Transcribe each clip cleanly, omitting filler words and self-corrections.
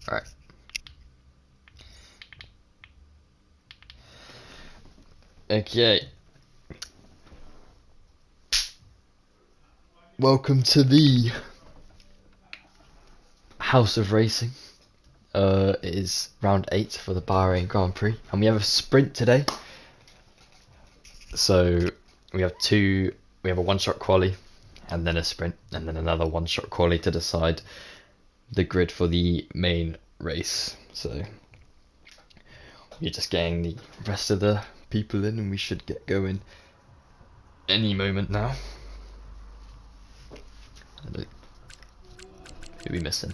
Alright. Okay. Welcome to the House of Racing. It is round 8 for the Bahrain Grand Prix, and we have a sprint today. So we have a one-shot quali, and then a sprint, and then another one-shot quali to decide the grid for the main race. So you're just getting the rest of the people in, and we should get going any moment now. Who are we missing?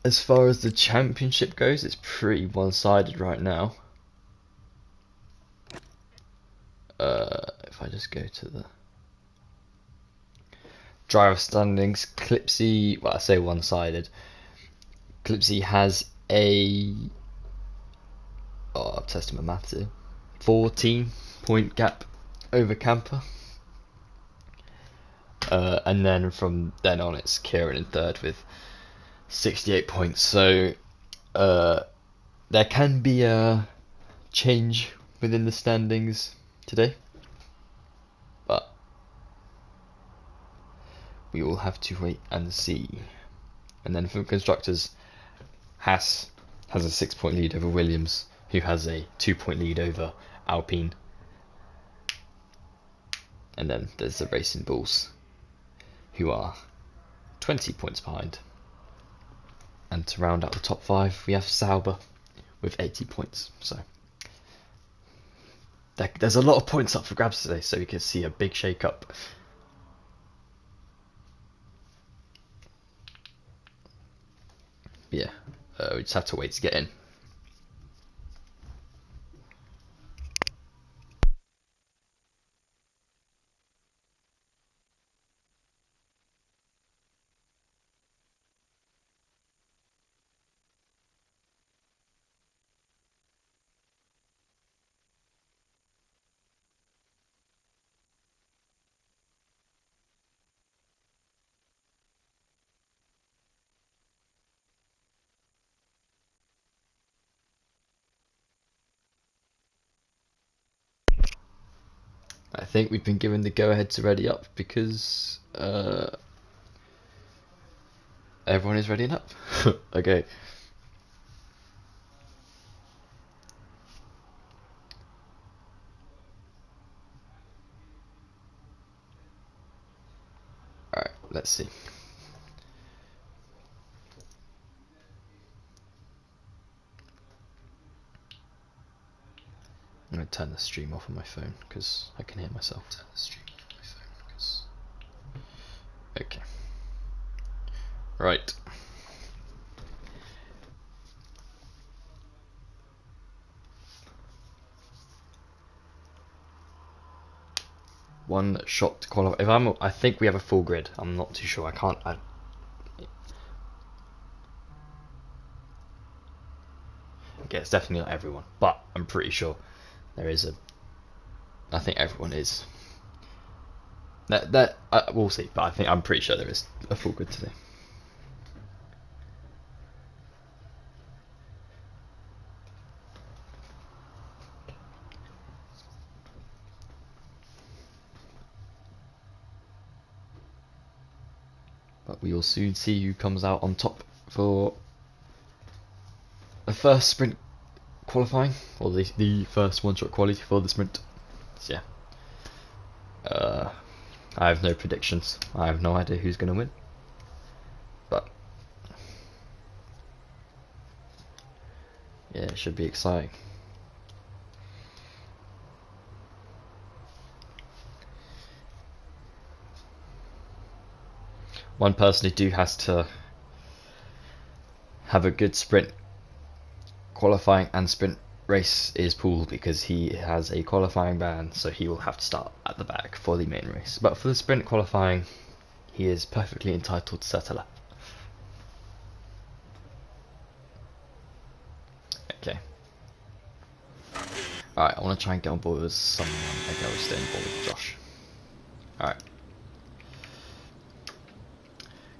As far as the championship goes, it's pretty one-sided right now. If I just go to the driver standings, Clipzy, well, I say one-sided. Clipzy has I'm testing my maths here, 14-point gap over Camper. And then from then on, it's Kieran in third with 68 points. So there can be a change within the standings today, but we will have to wait and see. And then for constructors, Haas has a 6-point lead over Williams, who has a 2-point lead over Alpine. And then there's the Racing Bulls, who are 20 points behind. And to round out the top 5, we have Sauber with 80 points. So there's a lot of points up for grabs today, so we can see a big shake-up. Yeah, we just have to wait to get in. I think we've been given the go-ahead to ready up because everyone is readying up. Okay. Alright, let's see. I'm going to turn the stream off on my phone because I can hear myself. Okay. Right. One shot to qualify. I think we have a full grid. I'm not too sure. Okay, it's definitely not everyone, but I'm pretty sure there is I think everyone is. We'll see, but I'm pretty sure there is a full grid today. But we will soon see who comes out on top for the first sprint qualifying, or the first one-shot quality for the sprint. So yeah. I have no predictions. I have no idea who's going to win. But yeah, it should be exciting. One person who has to have a good sprint qualifying and sprint race is Poole, because he has a qualifying ban, so he will have to start at the back for the main race. But for the sprint qualifying, he is perfectly entitled to set a lap. Okay. Alright, I want to try and get on board with someone. Okay, we'll stay on board with Josh. Alright.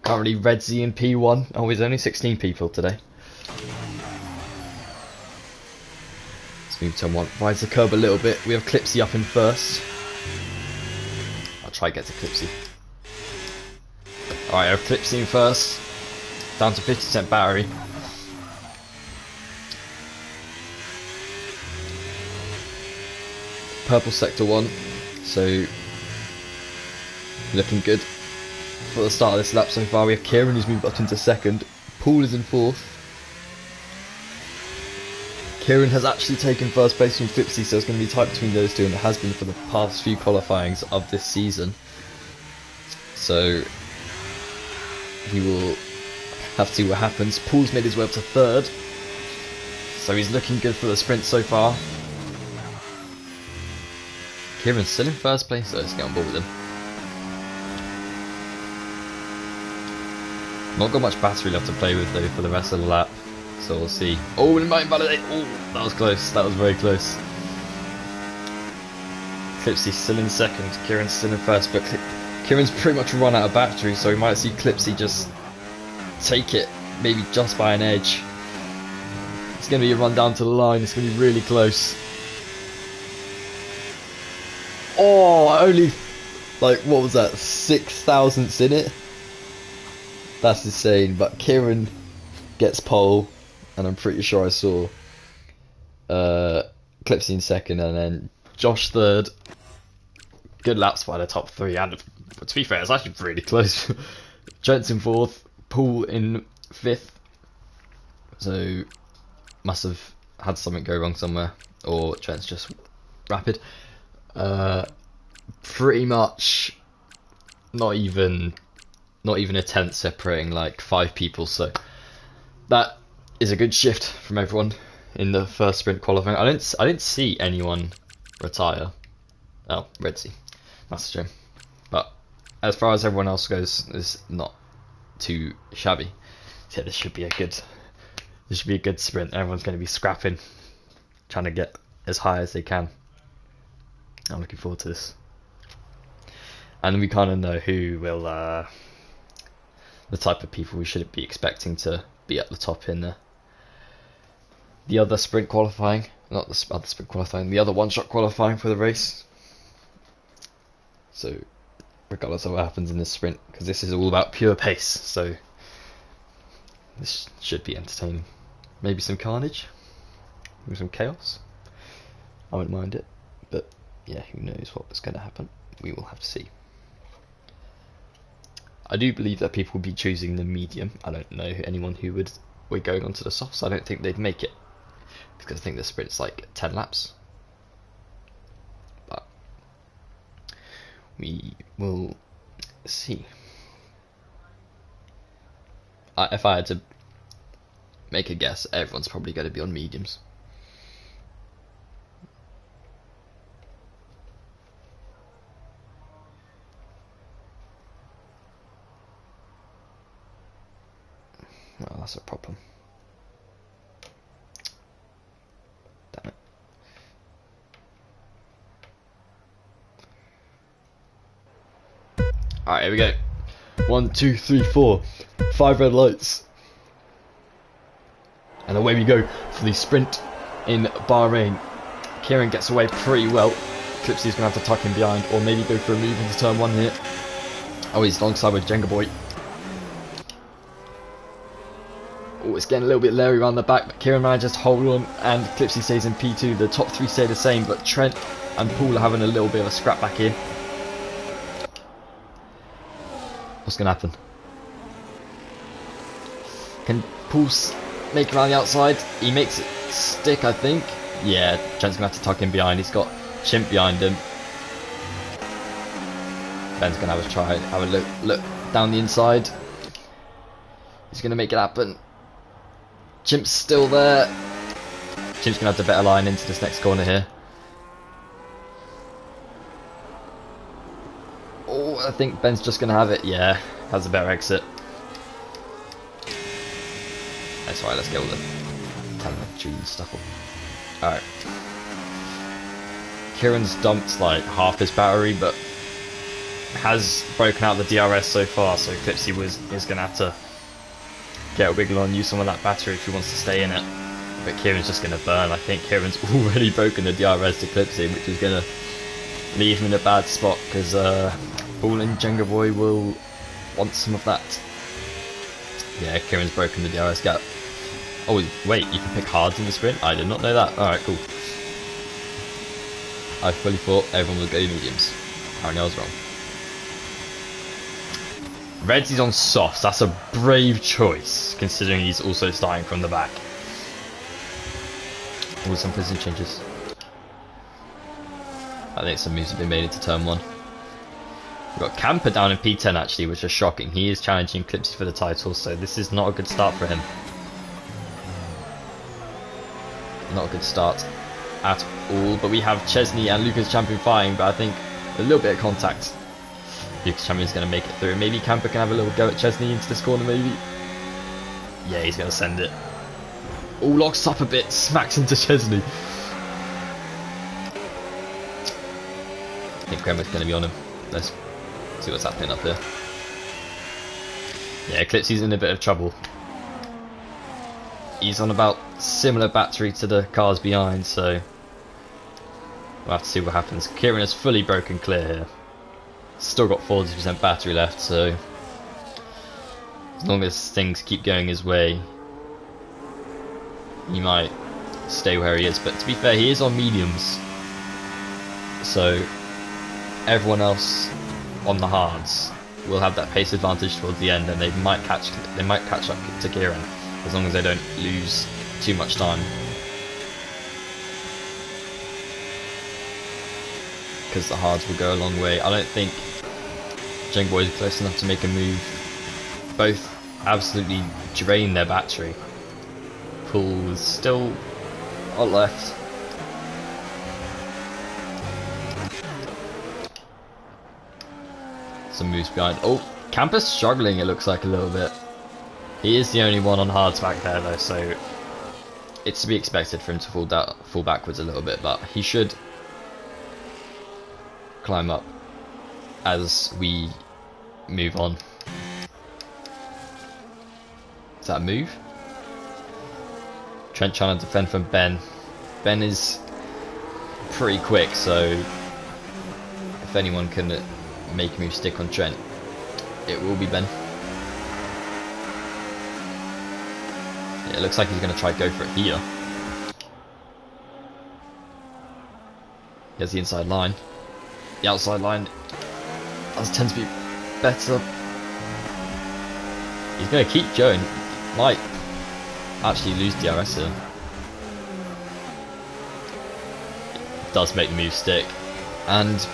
Currently Redzy in P1. Oh, there's only 16 people today. Let's move to one. Rides the curb a little bit. We have Clipzy up in first. I'll try and get to Clipzy. Alright, I have Clipzy in first. Down to 50% battery. Purple sector 1. So, looking good. For the start of this lap so far, we have Kieran who's moved up into second. Paul is in fourth. Kieran has actually taken first place from Clipzy, so it's going to be tight between those two, and it has been for the past few qualifyings of this season. So we will have to see what happens. Paul's made his way up to third, so he's looking good for the sprint so far. Kieran's still in first place, so let's get on board with him. Not got much battery left to play with though for the rest of the lap, so we'll see. Oh, and might invalidate. Oh, that was close. That was very close. Clipsy's still in second. Kieran's still in first, but Kieran's pretty much run out of battery, so we might see Clipzy just take it, maybe just by an edge. It's going to be a run down to the line. It's going to be really close. Oh, only like what was that? 6 thousandths in it. That's insane, but Kieran gets pole, and I'm pretty sure I saw Clipzy in second, and then Josh third. Good laps by the top three, and to be fair, it's actually pretty close. Trent's in fourth, Paul in fifth, so must have had something go wrong somewhere, or Trent's just rapid. Pretty much not even a tenth separating like 5 people, so that is a good shift from everyone in the first sprint qualifying. I didn't see anyone retire. Oh, Redzy, that's a shame. But as far as everyone else goes, it's not too shabby. So this should be a good sprint. Everyone's going to be scrapping, trying to get as high as they can. I'm looking forward to this, and we kind of know who will. The type of people we should be expecting to be at the top in the other sprint qualifying, not the other sprint qualifying, the other one-shot qualifying for the race. So, regardless of what happens in this sprint, because this is all about pure pace, so this should be entertaining. Maybe some carnage, maybe some chaos. I wouldn't mind it, but yeah, who knows what's going to happen? We will have to see. I do believe that people will be choosing the medium. I don't know anyone who would going onto the softs. I don't think they'd make it, because I think the sprint's like 10 laps. But we will see. If I had to make a guess, everyone's probably going to be on mediums. Well, that's a problem. Damn it. Alright, here we go. 1, 2, 3, 4. 5 red lights. And away we go for the sprint in Bahrain. Kieran gets away pretty well. Clipsy's going to have to tuck him behind, or maybe go for a move into turn 1 here. Oh, he's alongside with Jenga Boy. Oh, it's getting a little bit leery around the back, but Kieran manages to hold on, and Clipzy stays in P2. The top 3 stay the same, but Trent and Paul are having a little bit of a scrap back here. What's going to happen? Can Paul make it around the outside? He makes it stick, I think. Yeah, Trent's going to have to tuck him behind. He's got Chimp behind him. Ben's going to have a try, have a look down the inside. He's going to make it happen. Chimp's still there. Chimp's going to have the better line into this next corner here. Oh, I think Ben's just going to have it. Yeah, has a better exit. That's right, let's get all the telemetry and stuff. Alright. Kieran's dumped like half his battery, but has broken out the DRS so far, so Clipzy is going to have to get a wiggle on, use some of that battery if he wants to stay in it. But Kieran's just going to burn. I think Kieran's already broken the DRS to Clipzy, which is going to leave him in a bad spot, because Paul and Jenga Boy will want some of that. Yeah, Kieran's broken the DRS gap. Oh wait, you can pick hards in the sprint? I did not know that. Alright, cool. I fully thought everyone would go mediums. Apparently I was wrong. Redsy's on softs. That's a brave choice, considering he's also starting from the back. With some position changes. I think some moves have been made into turn 1. We've got Camper down in P10 actually, which is shocking. He is challenging Clipzy for the title, so this is not a good start for him. Not a good start at all, but we have Chesney and Lucas Champion fighting, but I think a little bit of contact. Lucas Champion's going to make it through. Maybe Camper can have a little go at Chesney into this corner, maybe. Yeah, he's going to send it. All locks up a bit, smacks into Chesney. I think Kremer's going to be on him. Let's see what's happening up here. Yeah, Clipsy's in a bit of trouble. He's on about similar battery to the cars behind, so we'll have to see what happens. Kieran has fully broken clear here. Still got 40% battery left, so as long as things keep going his way, he might stay where he is. But to be fair, he is on mediums, so everyone else on the hards will have that pace advantage towards the end, and they might catch up to Kieran as long as they don't lose too much time. Because the hards will go a long way. I don't think Jeng Boy is close enough to make a move. Both absolutely drain their battery. Pool is still a lot left. Some moves behind. Oh, Camper's struggling, it looks like, a little bit. He is the only one on hards back there though, so it's to be expected for him to fall backwards a little bit, but he should climb up as we move on. Is that a move? Trent trying to defend from Ben. Ben is pretty quick, so if anyone can make a move stick on Trent, it will be Ben. Yeah, it looks like he's going to try to go for it here. Here's the inside line. The outside line does tend to be better. He's going to keep going. Might actually lose DRS here. Does make the move stick and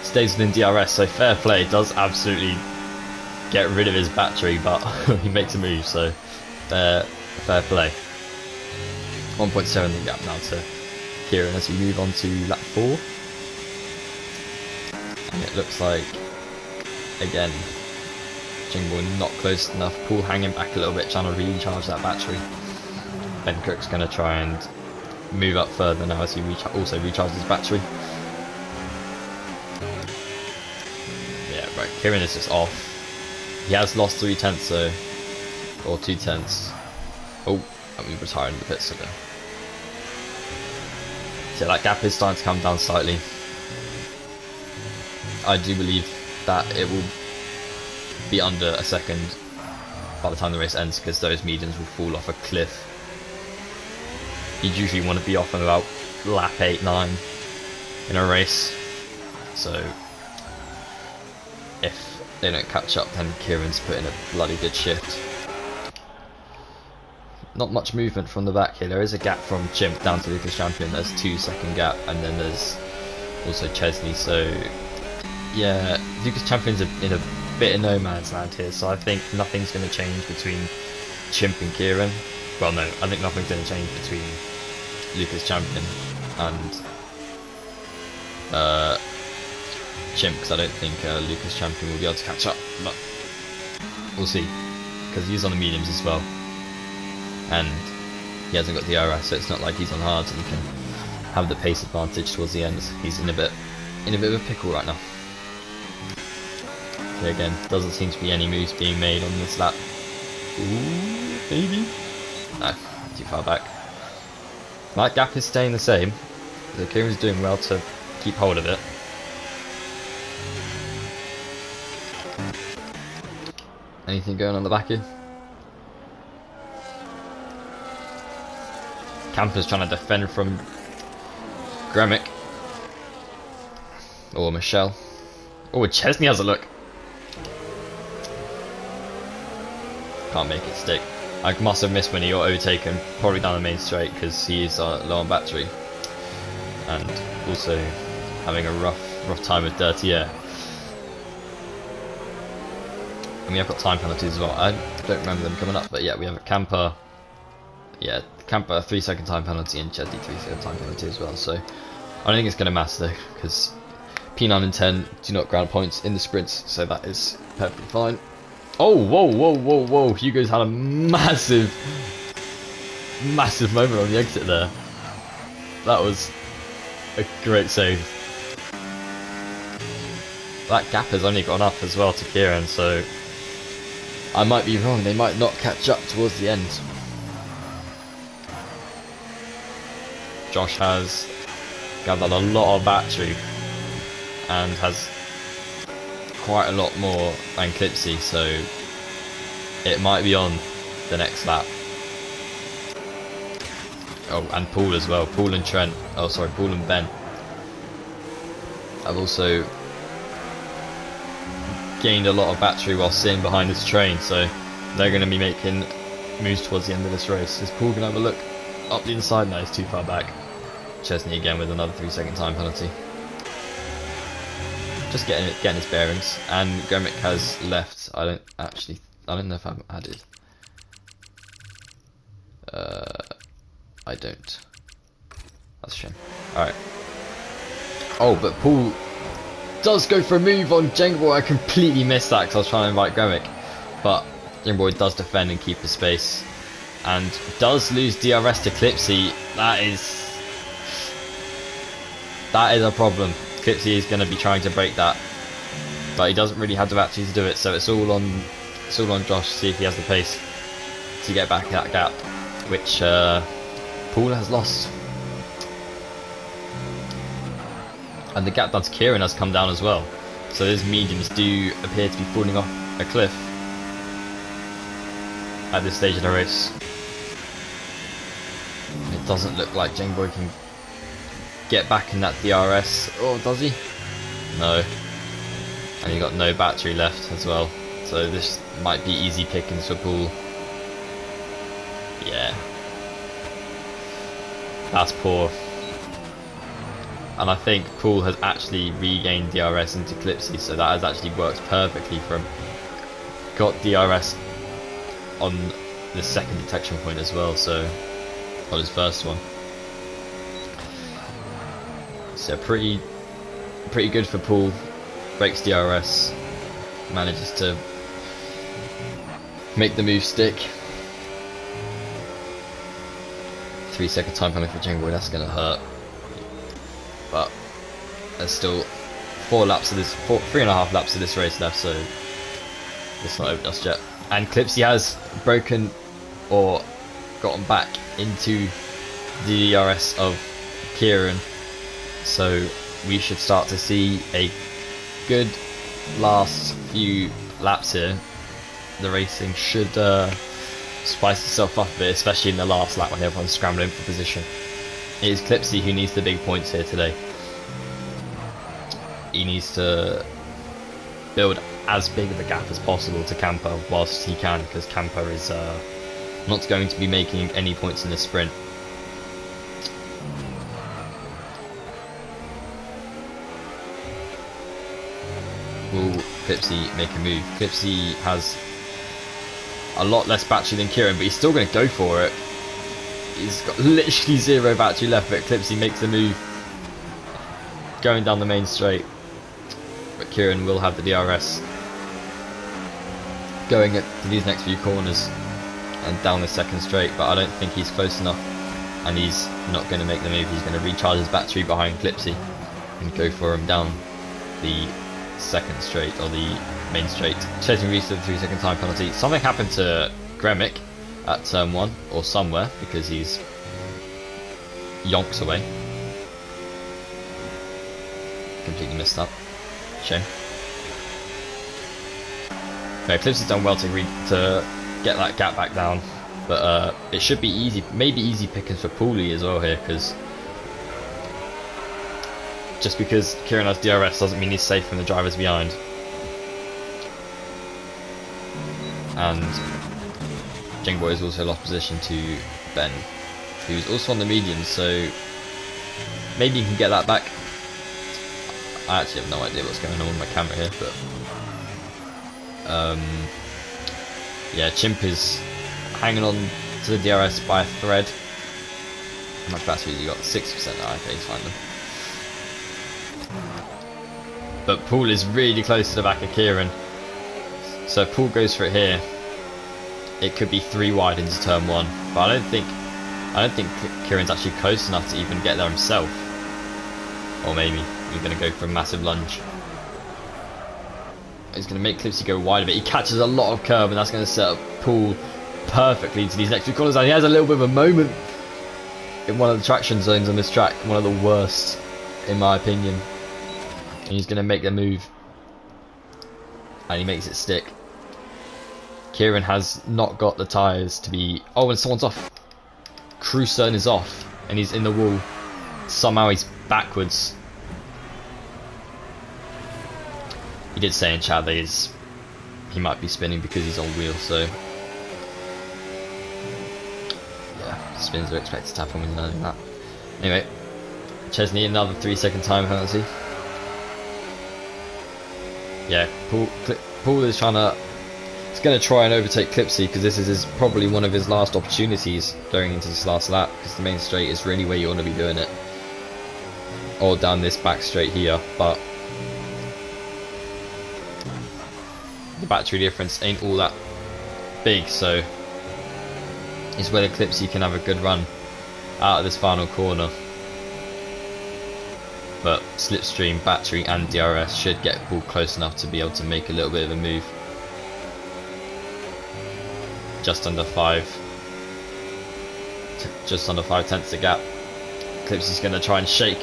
stays within DRS, so fair play. Does absolutely get rid of his battery, but he makes a move, so fair play. 1.7 the gap now to Kieran as we move on to lap 4. And it looks like, again, Jingle not close enough. Paul hanging back a little bit, trying to recharge that battery. Ben Cook's going to try and move up further now as he also recharges his battery. Yeah, right, Kieran is just off. He has lost 3/10 though, or 2/10. Oh, and we're retiring the pits again. So that gap is starting to come down slightly. I do believe that it will be under a second by the time the race ends, because those mediums will fall off a cliff. You'd usually want to be off on about lap 8-9 in a race, so if they don't catch up, then Kieran's put in a bloody good shift. Not much movement from the back here. There is a gap from Chimp down to Lucas Champion. There's 2-second gap, and then there's also Chesney. So yeah, Lucas Champion's in a bit of no man's land here. So I think nothing's going to change between Chimp and Kieran. Well, no, I think nothing's going to change between Lucas Champion and Chimp, because I don't think Lucas Champion will be able to catch up. But we'll see, because he's on the mediums as well. And he hasn't got the DRS, so it's not like he's on hards and he can have the pace advantage towards the end. He's in a bit of a pickle right now. Okay, again, doesn't seem to be any moves being made on this lap. Ooh, maybe? No, too far back. That gap is staying the same. So Kieran's doing well to keep hold of it. Anything going on the back here? Camper's trying to defend from Gremic. Or Michelle. Oh, Chesney has a look. Can't make it stick. I must have missed when he got overtaken, probably down the main straight, because he is low on battery. And also having a rough time with dirty air. And we have got time penalties as well. I don't remember them coming up, but yeah, we have a Camper. Yeah, Camper 3-second time penalty and Chesney 3-second time penalty as well. So I don't think it's going to matter though, because P9 and 10 do not ground points in the sprints, so that is perfectly fine. Oh, whoa! Hugo's had a massive moment on the exit there. That was a great save. That gap has only gone up as well to Kieran, so I might be wrong. They might not catch up towards the end. Josh has gathered a lot of battery and has quite a lot more than Clipzy, so it might be on the next lap. Oh, and Paul as well. Paul and Trent. Oh, sorry, Paul and Ben. I've also gained a lot of battery while sitting behind this train, so they're going to be making moves towards the end of this race. Is Paul going to have a look up the inside? No, he's too far back. Chesney again with another 3-second time penalty. Just getting his bearings, and Gremic has left. I don't know if I'm added. I don't. That's a shame. Alright. Oh, but Paul does go for a move on Jenga. I completely missed that because I was trying to invite Gremic. But Jenga does defend and keep the space. And does lose DRS to Clipzy. That is a problem. Clipzy is going to be trying to break that, but he doesn't really have the battery to do it, so it's all on Josh to see if he has the pace to get back that gap, which Paul has lost. And the gap down to Kieran has come down as well, so his mediums do appear to be falling off a cliff at this stage of the race. And it doesn't look like Jengboy can get back in that DRS. Oh, does he? No. And he got no battery left as well, so this might be easy pickings for Paul. Yeah, that's poor. And I think Paul has actually regained DRS into Clipzy, so that has actually worked perfectly for him. Got DRS on the second detection point as well, so on his first one. So pretty good for Paul. Breaks DRS, manages to make the move stick. 3-second time penalty for Jingboy, that's going to hurt. But there's still 3.5 laps of this race left, so it's not over just yet. And Clipzy has broken or gotten back into the DRS of Kieran. So we should start to see a good last few laps here. The racing should spice itself up a bit, especially in the last lap when everyone's scrambling for position. It is Clipzy who needs the big points here today. He needs to build as big of a gap as possible to Camper whilst he can, because Camper is not going to be making any points in this sprint. Will Clipzy make a move? Clipzy has a lot less battery than Kieran, but he's still going to go for it. He's got literally 0 battery left, but Clipzy makes the move going down the main straight. But Kieran will have the DRS going to these next few corners and down the second straight, but I don't think he's close enough and he's not going to make the move. He's going to recharge his battery behind Clipzy and go for him down the second straight, or the main straight. Chasing Reese to the 3-second time penalty. Something happened to Gremic at turn 1, or somewhere, because he's yonks away. Completely missed that. Shame. No, Clipsy's done well to get that gap back down, but it should be easy, maybe easy pickings for Paulie as well here, because just because Kieran has DRS doesn't mean he's safe from the drivers behind. And Jingboy has also lost position to Ben, who's also on the medium, so maybe he can get that back. I actually have no idea what's going on with my camera here, but yeah, Chimp is hanging on to the DRS by a thread. How much battery has he got? 6%. Oh, okay, he's fine then. But Paul is really close to the back of Kieran, so if Paul goes for it here, it could be 3 wide into turn 1. But I don't think Kieran's actually close enough to even get there himself. Or maybe he's going to go for a massive lunge. He's going to make Clipzy go wide a bit. He catches a lot of curb, and that's going to set up Paul perfectly into these next 2 corners. And he has a little bit of a moment in one of the traction zones on this track, one of the worst in my opinion. And he's going to make the move, and he makes it stick. Kieran has not got the tyres to be... Oh, and someone's off. Cruson is off, and he's in the wall. Somehow he's backwards. He did say in chat that he might be spinning because he's on wheel, so yeah, spins are expected to happen when you're learning that. Anyway, Chesney, another 3-second time penalty. Yeah, Paul is trying to... He's going to try and overtake Clipzy, because this is probably one of his last opportunities going into this last lap, because the main straight is really where you want to be doing it, or down this back straight here. But the battery difference ain't all that big, so it's whether Clipzy can have a good run out of this final corner. But slipstream, battery and DRS should get Paul close enough to be able to make a little bit of a move. Just under 5 tenths the gap. Clipsy's going to try and shake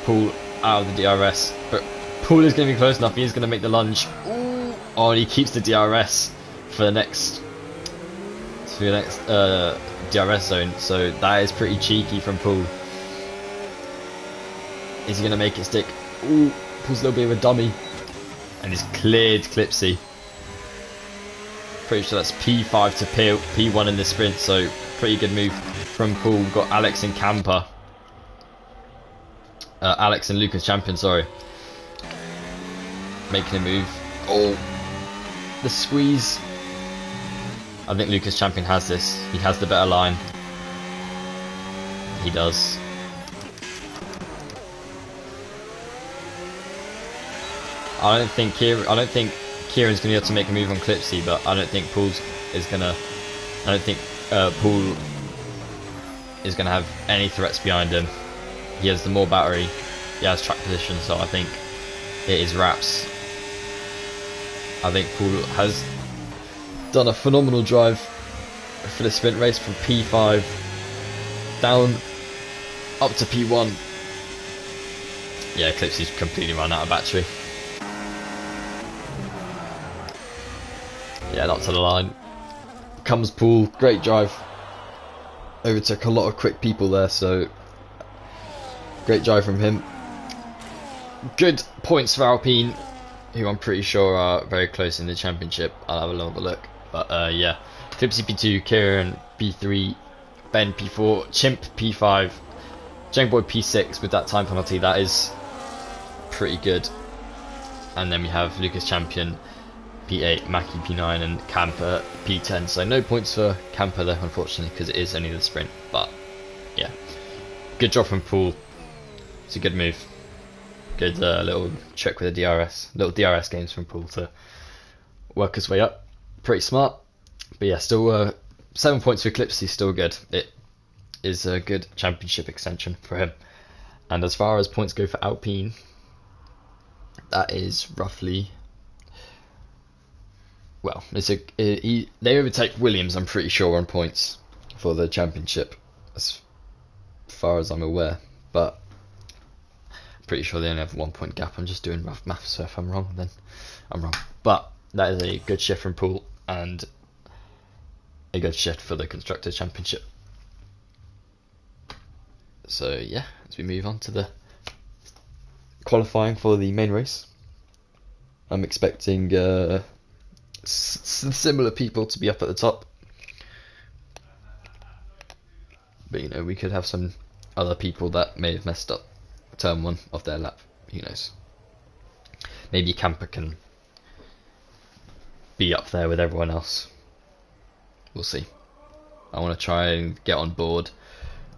Paul out of the DRS, but Paul is going to be close enough. He is going to make the lunge. Ooh. Oh, and he keeps the DRS for the next DRS zone, so that is pretty cheeky from Paul. Is he going to make it stick? Ooh, Paul's a little bit of a dummy, and he's cleared Clipzy. Pretty sure that's P5 to P1 in the sprint, so pretty good move from Paul. We've got Alex and Camper. Alex and Lucas Champion, sorry. Making a move. Oh, the squeeze. I think Lucas Champion has this. He has the better line. He does. I don't think Kieran's going to be able to make a move on Clipzy, but I don't think Paul is going to have any threats behind him. He has the more battery, he has track position, so I think it is wraps. I think Paul has done a phenomenal drive for the sprint race from P5 down up to P1. Yeah, Clipsy's completely run out of battery. Yeah, not to the line. Comes Paul, great drive. Overtook a lot of quick people there, so great drive from him. Good points for Alpine, who I'm pretty sure are very close in the championship. I'll have a longer look. But yeah, Clipzy P2, Kieran P3, Ben P4, Chimp P5, Jangboy P6 with that time penalty. That is pretty good. And then we have Lucas Champion P8, Mackie P9 and Camper P10, so no points for Camper there unfortunately, because it is only the sprint. But yeah, good job from Paul. It's a good move, good little trick with the DRS, little DRS games from Paul to work his way up. Pretty smart. But yeah, still 7 points for Clipzy, still good. is a good championship extension for him. And as far as points go for Alpine, that is roughly, well, they overtake Williams, I'm pretty sure, on points for the championship, as far as I'm aware. But I'm pretty sure they only have 1 point gap. I'm just doing rough maths, so if I'm wrong, then I'm wrong. But that is a good shift from Poole and a good shift for the Constructors Championship. So yeah, as we move on to the qualifying for the main race, I'm expecting similar people to be up at the top, but you know, we could have some other people that may have messed up turn 1 of their lap. Who knows? Maybe Camper can be up there with everyone else. We'll see. I want to try and get on board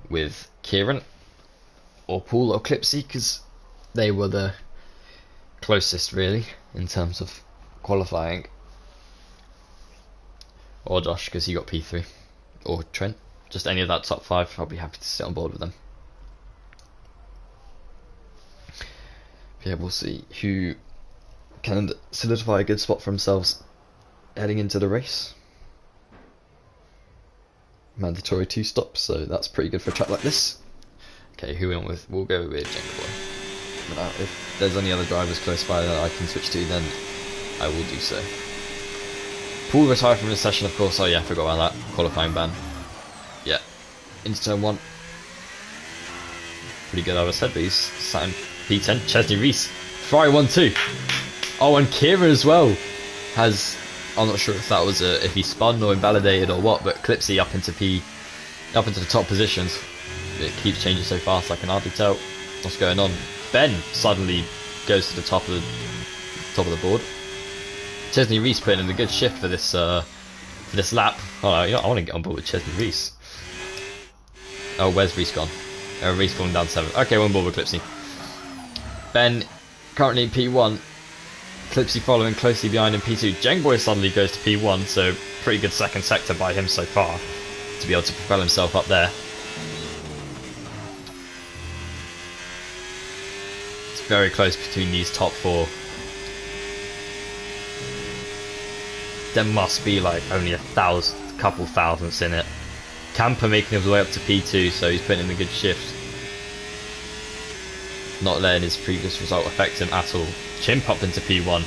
with Kieran or Paul or Clipzy, because they were the closest really in terms of qualifying, or Josh because he got P3, or Trent, just any of that top 5. I'll be happy to sit on board with them. Yeah, we'll see who can solidify a good spot for themselves heading into the race. Mandatory 2 stops, so that's pretty good for a track like this. Okay, who we went with? We'll go with Jenga Boy. But if there's any other drivers close by that I can switch to, then I will do so. Paul retired from this session, of course. Oh yeah, I forgot about that. Qualifying ban. Yeah. Into turn 1. Pretty good, I said, but he's sat in P10. Chesney Reese. Ferrari 1-2. Oh, and Kieran as well has, I'm not sure if that was if he spun or invalidated or what, but Clipzy up into the top positions. It keeps changing so fast, I can hardly tell what's going on. Ben suddenly goes to the top of the board. Chesney Reese putting in a good shift for this lap. Oh, you know, I want to get on board with Chesney Reese. Oh, where's Reese gone? Reese falling down 7. Okay, we're on board with Clipzy. Ben currently in P1. Clipzy following closely behind in P2. Jengboy suddenly goes to P1, so pretty good second sector by him so far to be able to propel himself up there. It's very close between these top 4. There must be like only couple thousandths in it. Camper making his way up to P2, so he's putting in a good shift. Not letting his previous result affect him at all. Chimp up into P1.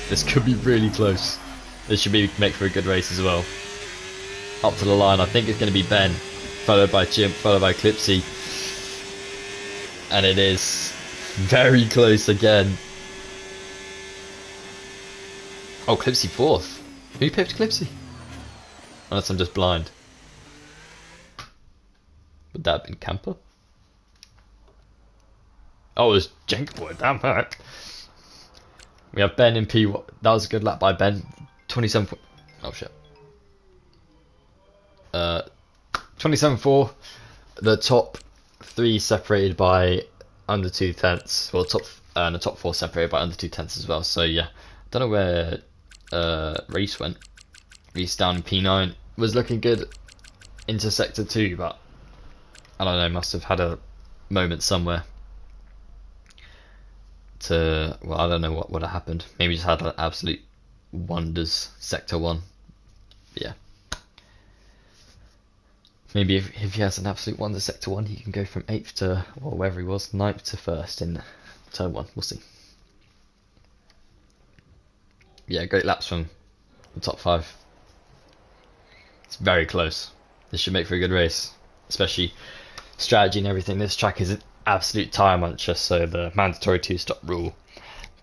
This could be really close. This should make for a good race as well. Up to the line, I think it's going to be Ben, followed by Chimp, followed by Clipzy. And it is very close again. Oh, Clipzy 4th. Who picked Clipzy? Unless I'm just blind. Would that have been Camper? Oh, it was Jenkboy, damn that. We have Ben in P1. That was a good lap by Ben. 27. Oh shit. 27.4. The top 3 separated by under 2 tenths. Well, the top 4 separated by under 2 tenths as well. So yeah, don't know where Reese went. Reese down in P9 was looking good into sector 2, but I don't know, must have had a moment somewhere to, well, I don't know what would have happened. Maybe just had an absolute wonders sector 1. But yeah, maybe if he has an absolute wonder sector 1, he can go from 8th to, or wherever he was, 9th to 1st in turn 1. We'll see. Yeah, great laps from the top 5. It's very close. This should make for a good race, especially strategy and everything. This track is an absolute tire muncher, so the mandatory 2-stop rule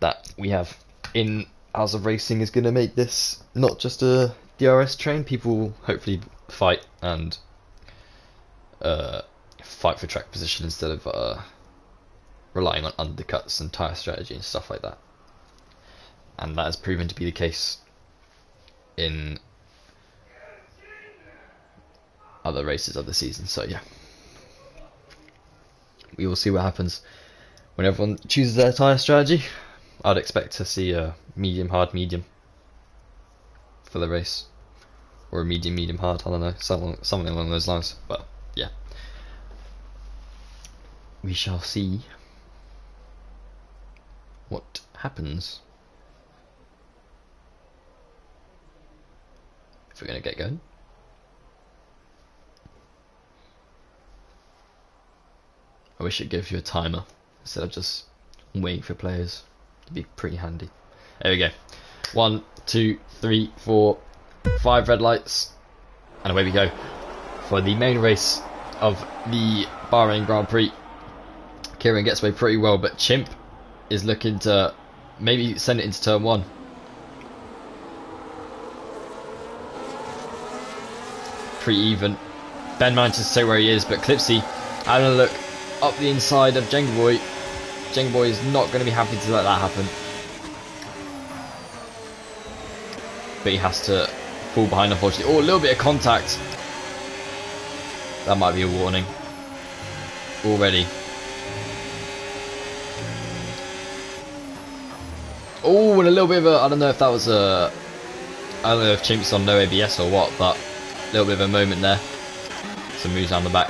that we have in House of Racing is going to make this not just a DRS train. People will hopefully fight and fight for track position instead of relying on undercuts and tire strategy and stuff like that. And that has proven to be the case in other races of the season. So yeah, we will see what happens when everyone chooses their tyre strategy. I'd expect to see a medium, hard, medium for the race, or a medium, medium, hard. I don't know, something along those lines. But yeah, we shall see what happens. If we're going to get going. I wish it gave you a timer instead of just waiting for players. It'd be pretty handy. There we go. 1, 2, 3, 4, 5 red lights. And away we go for the main race of the Bahrain Grand Prix. Kieran gets away pretty well, but Chimp is looking to maybe send it into turn 1. Pretty even. Ben manages to stay where he is, but Clipzy having a look up the inside of Jenga Boy. Jenga Boy is not going to be happy to let that happen. But he has to fall behind, unfortunately. Oh, a little bit of contact. That might be a warning. Already. Oh, and a little bit of a... I don't know if that was a... I don't know if Chimp's on no ABS or what, but a little bit of a moment there. Some moves down the back.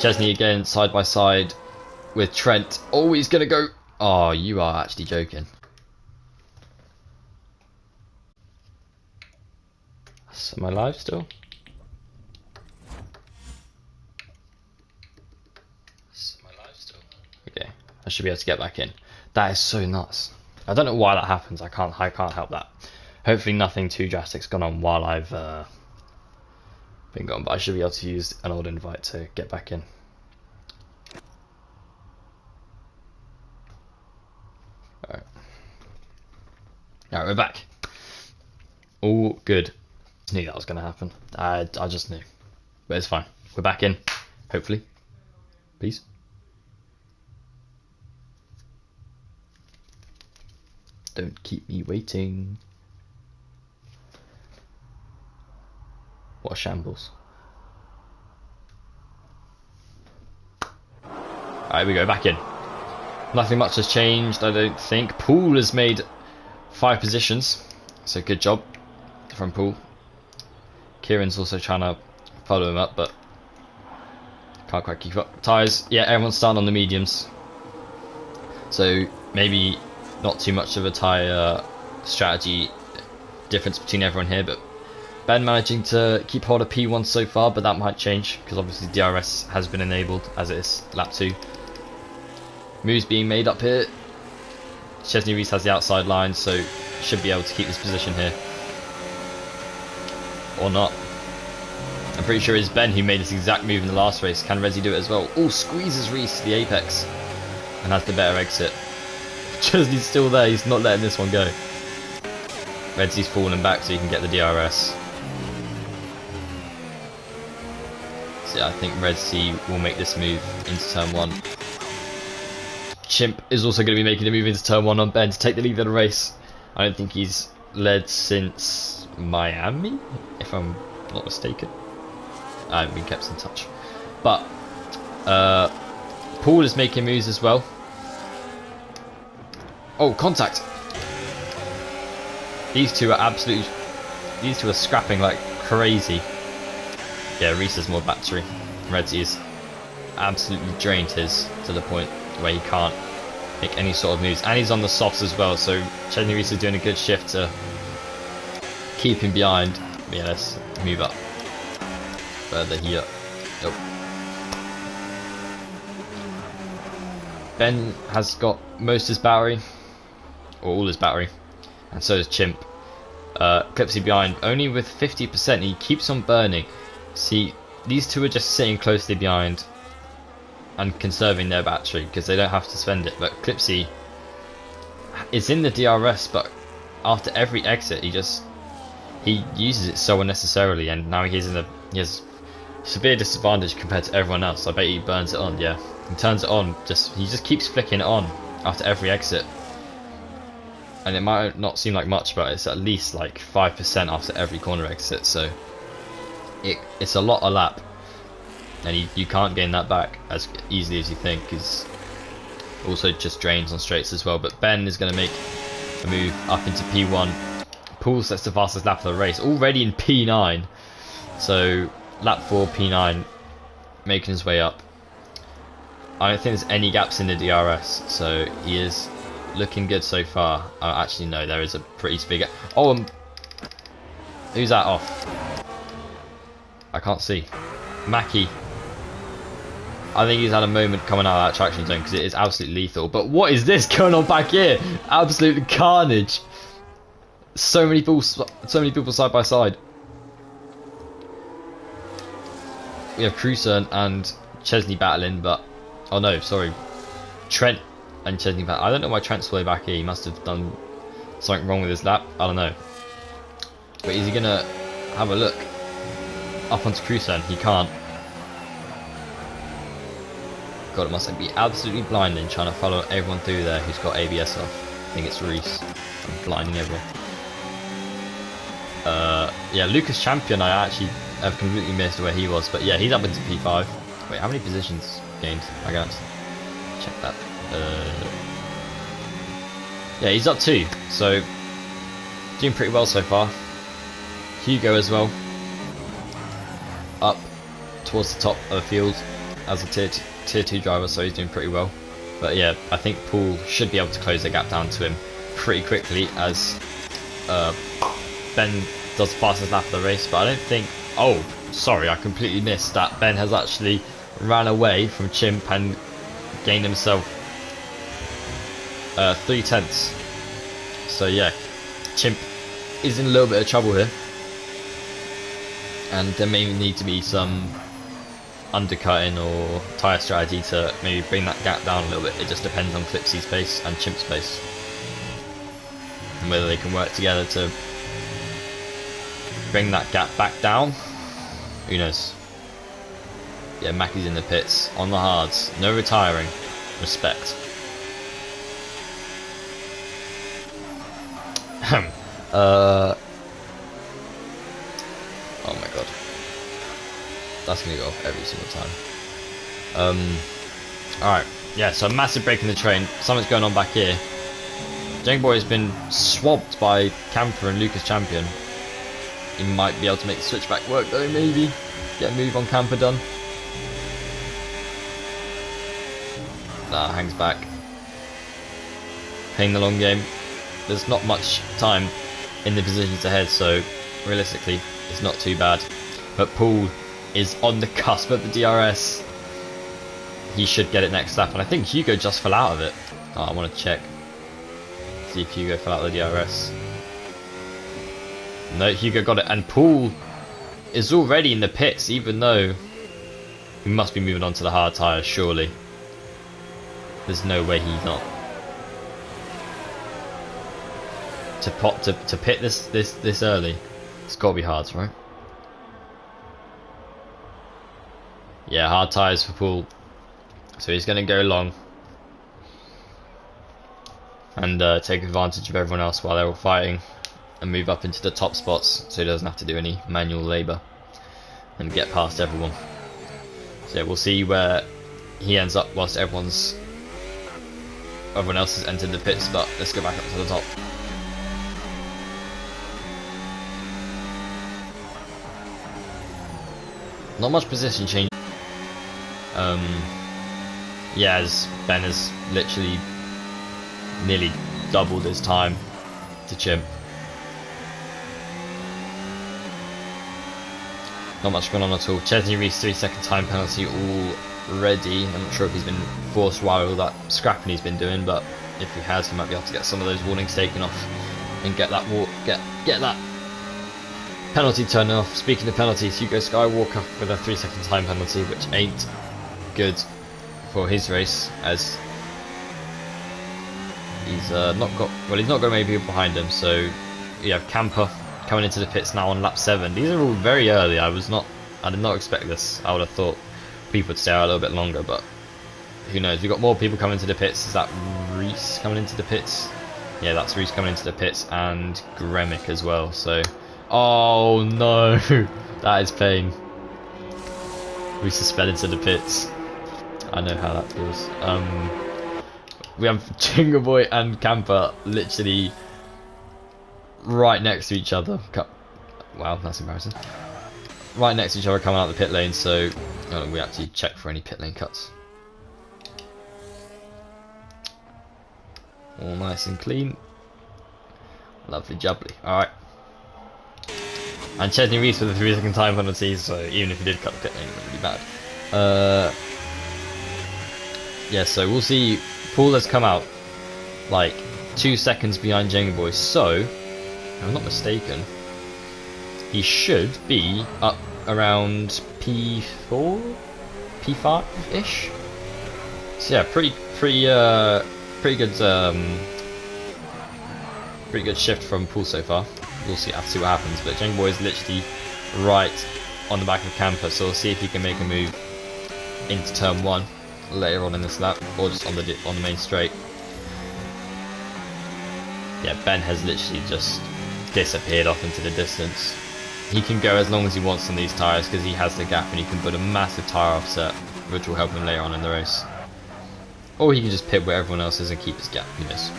Chesney again, side by side with Trent. Oh, he's going to go... Oh, you are actually joking. Am I live still? Okay, I should be able to get back in. That is so nuts. I don't know why that happens. I can't help that. Hopefully nothing too drastic's gone on while I've been gone, but I should be able to use an old invite to get back in. Alright, we're back. All good. Knew that was going to happen. I just knew. But it's fine. We're back in. Hopefully. Please. Don't keep me waiting. What a shambles. Alright, we go back in. Nothing much has changed, I don't think. Poole has made 5 positions. So good job from Poole. Kieran's also trying to follow him up, but can't quite keep up. Tyres, yeah, everyone's starting on the mediums. So maybe not too much of a tyre strategy difference between everyone here, but Ben managing to keep hold of P1 so far, but that might change because obviously DRS has been enabled as it is lap 2. Moves being made up here. Chesney Reese has the outside line, so should be able to keep this position here. Or not. I'm pretty sure it's Ben who made this exact move in the last race. Can Redzi do it as well? Oh, squeezes Reese to the apex and has the better exit. Chesney's still there, he's not letting this one go. Redzi's falling back so he can get the DRS. So yeah, I think Redzi will make this move into turn 1. Chimp is also going to be making a move into turn 1 on Ben to take the lead of the race. I don't think he's led since Miami, if I'm not mistaken. I haven't been kept in touch. But Paul is making moves as well. Oh, contact! These two are scrapping like crazy. Yeah, Reese has more battery. Redzi is absolutely drained his to the point where he can't make any sort of moves, and he's on the softs as well, so Chesney Reese is doing a good shift to keep him behind. Yeah, let's move up further here. Nope. Ben has got most of his battery, or all his battery, and so does Chimp. Clipzy behind, only with 50%. He keeps on burning. See, these two are just sitting closely behind and conserving their battery because they don't have to spend it. But Clipzy is in the DRS, but after every exit he uses it so unnecessarily, and now he has severe disadvantage compared to everyone else. I bet he burns it on. Yeah, he turns it on. He just keeps flicking it on after every exit, and it might not seem like much, but it's at least like 5% after every corner exit. So it's a lot a lap. And you can't gain that back as easily as you think, because also just drains on straights as well. But Ben is going to make a move up into P1. Poole sets the fastest lap of the race, already in P9. So lap 4, P9, making his way up. I don't think there's any gaps in the DRS, so he is looking good so far. Actually, no, there is a pretty big gap. Oh, who's that off? I can't see. Mackie. I think he's had a moment coming out of that traction zone because it is absolutely lethal. But what is this going on back here? Absolute carnage. So many people side by side. We have Cruiser and Chesney battling, but oh no, sorry, Trent and Chesney battle. I don't know why Trent's way back here. He must have done something wrong with his lap. I don't know. But is he gonna have a look up onto Cruiser? He can't. God, it must be absolutely blinding trying to follow everyone through there who's got ABS off. I think it's Reese. I'm blinding everyone. Yeah, Lucas Champion, I actually have completely missed where he was, but yeah, he's up into P5. Wait, how many positions gained? I can't check that. Yeah, he's up 2, so doing pretty well so far. Hugo as well, up towards the top of the field as a tier 2 driver, so he's doing pretty well. But yeah, I think Paul should be able to close the gap down to him pretty quickly as Ben does the fastest lap of the race. But I don't think... Oh, sorry, I completely missed that Ben has actually ran away from Chimp and gained himself 3/10. So yeah, Chimp is in a little bit of trouble here, and there may need to be some undercutting or tyre strategy to maybe bring that gap down a little bit. It just depends on Clipsy's pace and Chimp's pace and whether they can work together to bring that gap back down. Who knows? Yeah, Mackie's in the pits on the hards. No retiring. Respect. Oh my god. That's gonna go off every single time. Alright. Yeah, so a massive break in the train. Something's going on back here. Jang Boy has been swamped by Camper and Lucas Champion. He might be able to make the switchback work though, maybe. Get a move on Camper done. Nah, hangs back. Playing the long game. There's not much time in the positions ahead, so realistically, it's not too bad. But Paul is on the cusp of the DRS. He should get it next lap, and I think Hugo just fell out of it. Oh, I want to check. See if Hugo fell out of the DRS. No, Hugo got it, and Paul is already in the pits, even though he must be moving on to the hard tyres, surely. There's no way he's not. To pit this early, it's got to be hard, right? Yeah, hard tyres for Paul. So he's going to go long and take advantage of everyone else while they're all fighting, and move up into the top spots so he doesn't have to do any manual labour and get past everyone. So we'll see where he ends up whilst everyone else has entered the pits, but let's go back up to the top. Not much position change. Yeah, as Ben has literally nearly doubled his time to Chimp. Not much going on at all. Chesney Reese 3-second time penalty already. I'm not sure if he's been forced while all that scrapping he's been doing, but if he has, he might be able to get some of those warnings taken off and get that get that penalty turned off. Speaking of penalties, Hugo Skywalker with a 3-second time penalty, which ain't good for his race, as he's not got many people behind him. So you have Camper coming into the pits now on lap 7. These are all very early. I did not expect this. I would have thought people would stay out a little bit longer, but who knows? We've got more people coming into the pits. Is that Reese coming into the pits? Yeah, that's Reese coming into the pits, and Gremic as well. So, oh no, that is pain. We suspended to the pits. I know how that feels. We have Jingle Boy and Camper literally right next to each other. Wow, that's embarrassing. Right next to each other coming out of the pit lane, so we actually check for any pit lane cuts. All nice and clean. Lovely jubbly. Alright. And Chesney Reese with a 3-second time penalty, so even if he did cut the pit lane, it wouldn't be bad. Yeah, so we'll see. Paul has come out like 2 seconds behind Jenga Boy, so if I'm not mistaken, he should be up around P4, P5-ish. So yeah, pretty good shift from Paul so far. We'll see, have to see what happens, but Jenga Boy is literally right on the back of Camper, so we'll see if he can make a move into turn 1 later on in this lap, or just on the main straight. Yeah, Ben has literally just disappeared off into the distance. He can go as long as he wants on these tyres because he has the gap and he can put a massive tyre offset, which will help him later on in the race. Or he can just pit where everyone else is and keep his gap, who knows.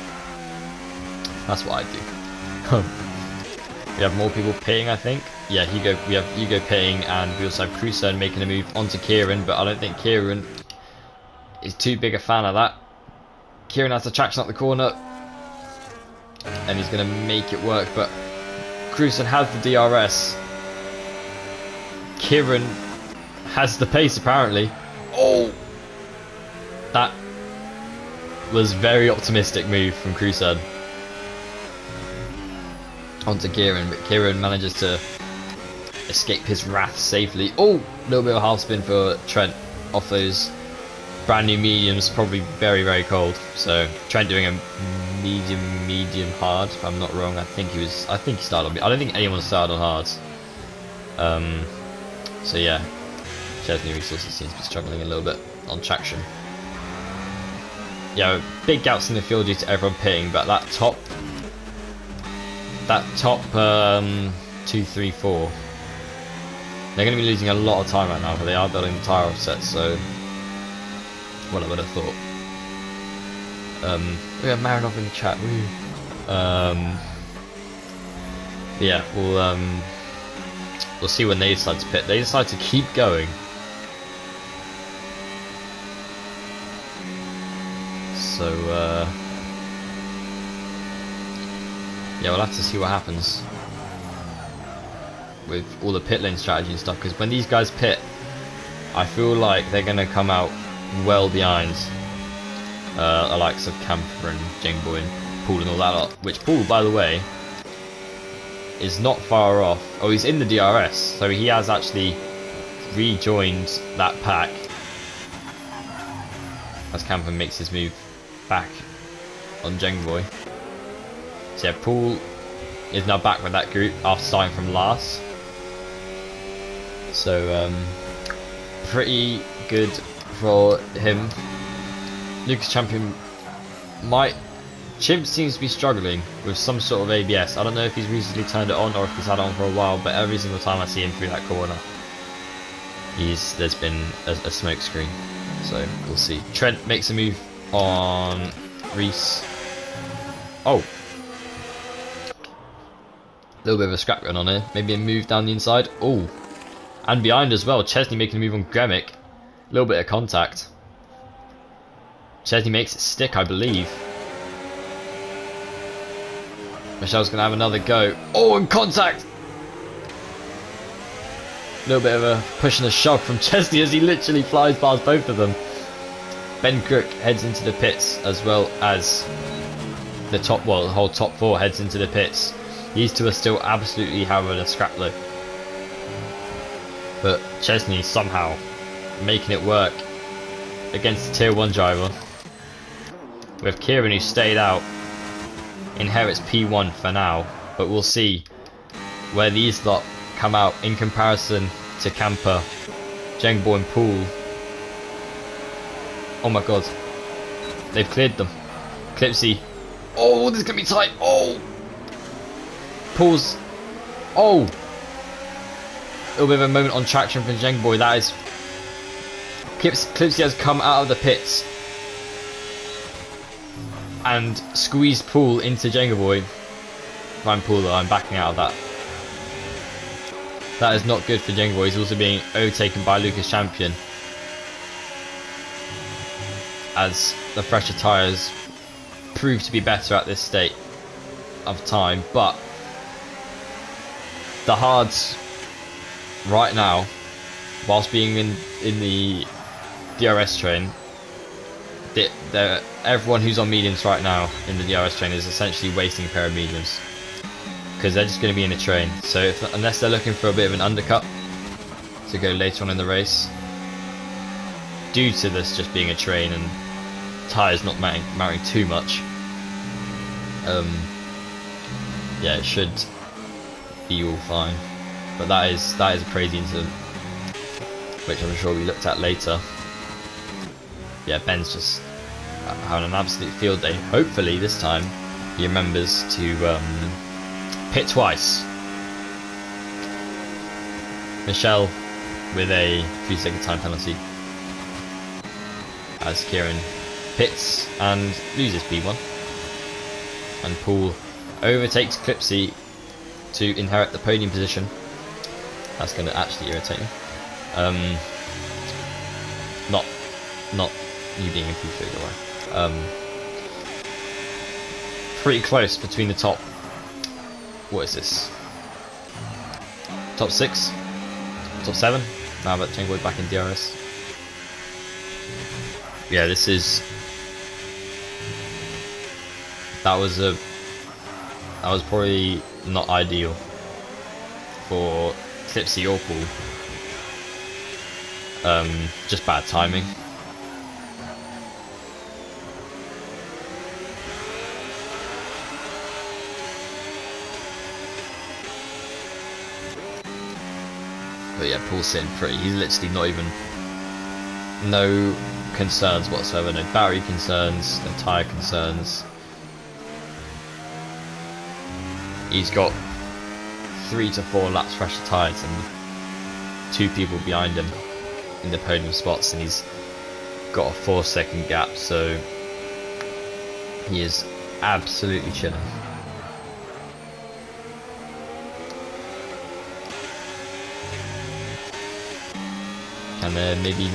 That's what I do. We have more people pitting, I think. Yeah, we have Hugo pitting, and we also have Crusoe making a move onto Kieran, but I don't think Kieran is too big a fan of that. Kieran has the traction up the corner, and he's going to make it work, but Crusoe has the DRS. Kieran has the pace, apparently. Oh! That was very optimistic move from Crusoe onto Kieran, but Kieran manages to escape his wrath safely. Oh, a little bit of half spin for Trent off those brand new mediums, probably very, very cold. So Trent doing a medium hard, if I'm not wrong. I think he started on. I don't think anyone started on hards. So yeah, Chesney Resources seems to be struggling a little bit on traction. Yeah, big gaps in the field due to everyone pitting, but that top 2, 3, 4, they're going to be losing a lot of time right now, but they are building the tyre offset, so what I would have thought. We have Marinov in the chat. Yeah, we'll see when they decide to pit. They decide to keep going. So yeah, we'll have to see what happens with all the pit lane strategy and stuff, because when these guys pit, I feel like they're going to come out well behind the likes of Camper and Jingbo and Paul and all that lot, which Paul, by the way, is not far off. Oh, he's in the DRS, so he has actually rejoined that pack as Camper makes his move back on Jengboy. So yeah, Paul is now back with that group after starting from last. So pretty good for him. Lucas Champion Chimp seems to be struggling with some sort of ABS. I don't know if he's recently turned it on or if he's had it on for a while, but every single time I see him through that corner, there's been a smoke screen. So we'll see. Trent makes a move on Reese. Oh, a little bit of a scrap going on here. Maybe a move down the inside. Oh, and behind as well. Chesney making a move on Gremic. A little bit of contact. Chesney makes it stick, I believe. Michelle's going to have another go. Oh, and contact! A little bit of a push and a shove from Chesney as he literally flies past both of them. Ben Crook heads into the pits, as well as the whole top four heads into the pits. These two are still absolutely having a scrap though. But Chesney somehow making it work against the tier 1 driver. With Kieran, who stayed out, inherits P1 for now, but we'll see where these lot come out in comparison to Camper, Jengbo and Pool. Oh my god, they've cleared them. Clipzy. Oh, this is gonna be tight. Oh, Pool's. Oh, a little bit of a moment on traction from Jengboy. That is, Clipzy has come out of the pits and squeezed Pool into Jengaboy. If I'm Pool though, I'm backing out of that. That is not good for Jengaboy. He's also being overtaken by Lucas Champion as the fresher tyres prove to be better at this state of time, but the hards right now, whilst being in the DRS train, everyone who's on mediums right now in the DRS train is essentially wasting a pair of mediums, because they're just going to be in a train. So unless they're looking for a bit of an undercut to go later on in the race, due to this just being a train and tyres not mounting too much, yeah, it should be all fine. But that is a crazy incident, which I'm sure we looked at later. Yeah, Ben's just having an absolute field day. Hopefully this time he remembers to pit twice. Michelle with a 3-second time penalty as Kieran pits and loses P1, and Paul overtakes Clipzy to inherit the podium position. That's going to actually irritate me. Not you being a P3, don't worry. Pretty close between the top. What is this? Top 6? Top 7? Now that Chengboy back in DRS. Yeah, this is. That was probably not ideal for Clipzy or Paul. Just bad timing. But yeah, Paul's sitting pretty. He's literally not even. No concerns whatsoever. No battery concerns. No tyre concerns. He's got 3 to 4 laps fresh of tyres and 2 people behind him in the podium spots, and he's got a 4-second gap, so he is absolutely chilling. And then maybe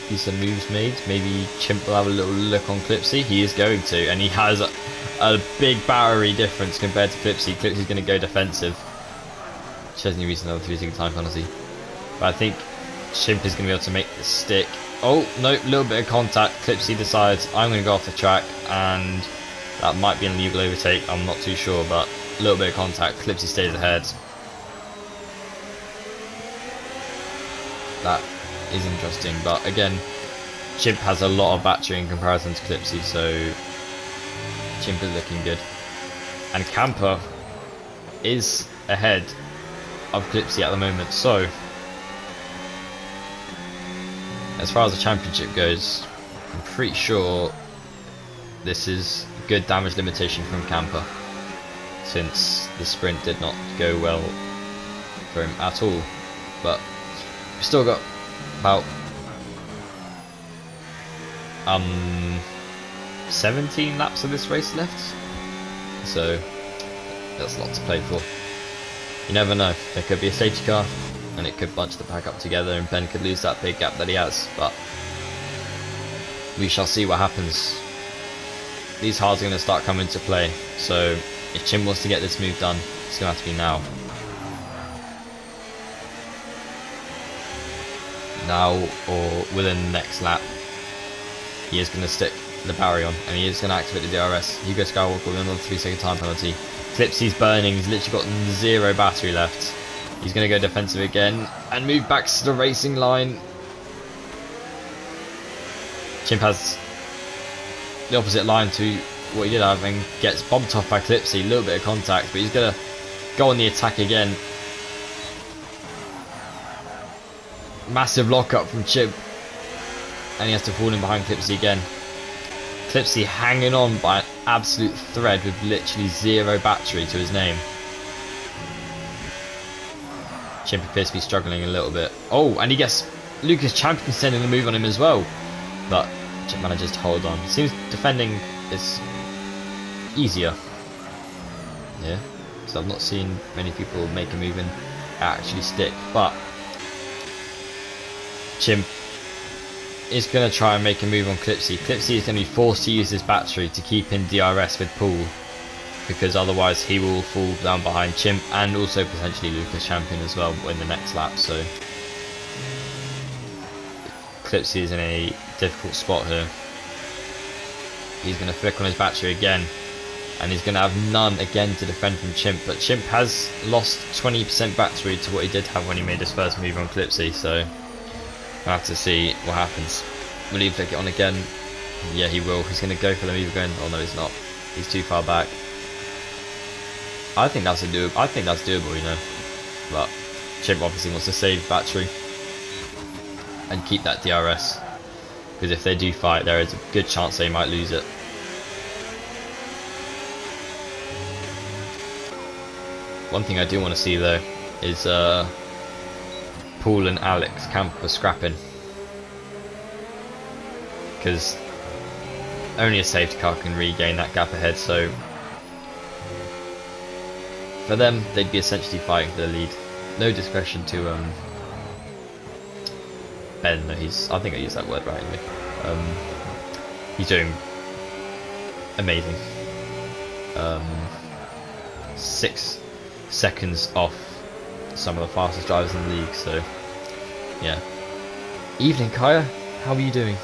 be some moves made. Maybe Chimp will have a little look on Clipzy. He is going to, and he has a big battery difference compared to Clipzy. Clipzy's going to go defensive, which has any reason another 3-second time penalty. But I think Chimp is going to be able to make the stick. Oh no, little bit of contact. Clipzy decides I'm going to go off the track, and that might be an illegal overtake. I'm not too sure, but a little bit of contact. Clipzy stays ahead. That is interesting, but again, Chimp has a lot of battery in comparison to Clipzy, so Chimp is looking good. And Camper is ahead of Clipzy at the moment, so as far as the championship goes, I'm pretty sure this is good damage limitation from Camper, since the sprint did not go well for him at all. But we've still got about 17 laps of this race left, so that's a lot to play for. You never know, there could be a safety car and it could bunch the pack up together and Ben could lose that big gap that he has, but we shall see what happens. These hards are going to start coming into play, so if Chim wants to get this move done, it's going to have to be now. Now or within the next lap. He is going to stick the barrier on and he is going to activate the DRS. Hugo Skywalker with another 3-second time penalty. Clipsy's burning, he's literally got 0 battery left. He's going to go defensive again and move back to the racing line. Chimp has the opposite line to what he did have and gets bumped off by Clipzy. A little bit of contact, but he's going to go on the attack again. Massive lockup from Chimp, and he has to fall in behind Clipzy again. Clipzy hanging on by an absolute thread with literally 0 battery to his name. Chimp appears to be struggling a little bit. Oh, and he gets Lucas Champion sending a move on him as well, but Chimp manages to hold on. Seems defending is easier. Yeah, so I've not seen many people make a move and actually stick, but Chimp is going to try and make a move on Clipzy. Clipzy is going to be forced to use his battery to keep in DRS with Paul, because otherwise he will fall down behind Chimp and also potentially Lucas Champion as well in the next lap. So Clipzy is in a difficult spot here. He's going to flick on his battery again, and he's going to have none again to defend from Chimp, but Chimp has lost 20% battery to what he did have when he made his first move on Clipzy, so we'll have to see what happens. Will he flick it on again? Yeah, he will. He's going to go for the move again. Oh no, he's not. He's too far back. I think that's doable, you know, but Chimp obviously wants to save battery and keep that DRS, because if they do fight, there is a good chance they might lose it. One thing I do want to see though is Paul and Alex Camper scrapping, because only a safety car can regain that gap ahead, so for them they'd be essentially fighting for the lead. No discretion to Ben, no, I think I used that word right anyway. He's doing amazing. 6 seconds off some of the fastest drivers in the league, so yeah. Evening Kaya, how are you doing?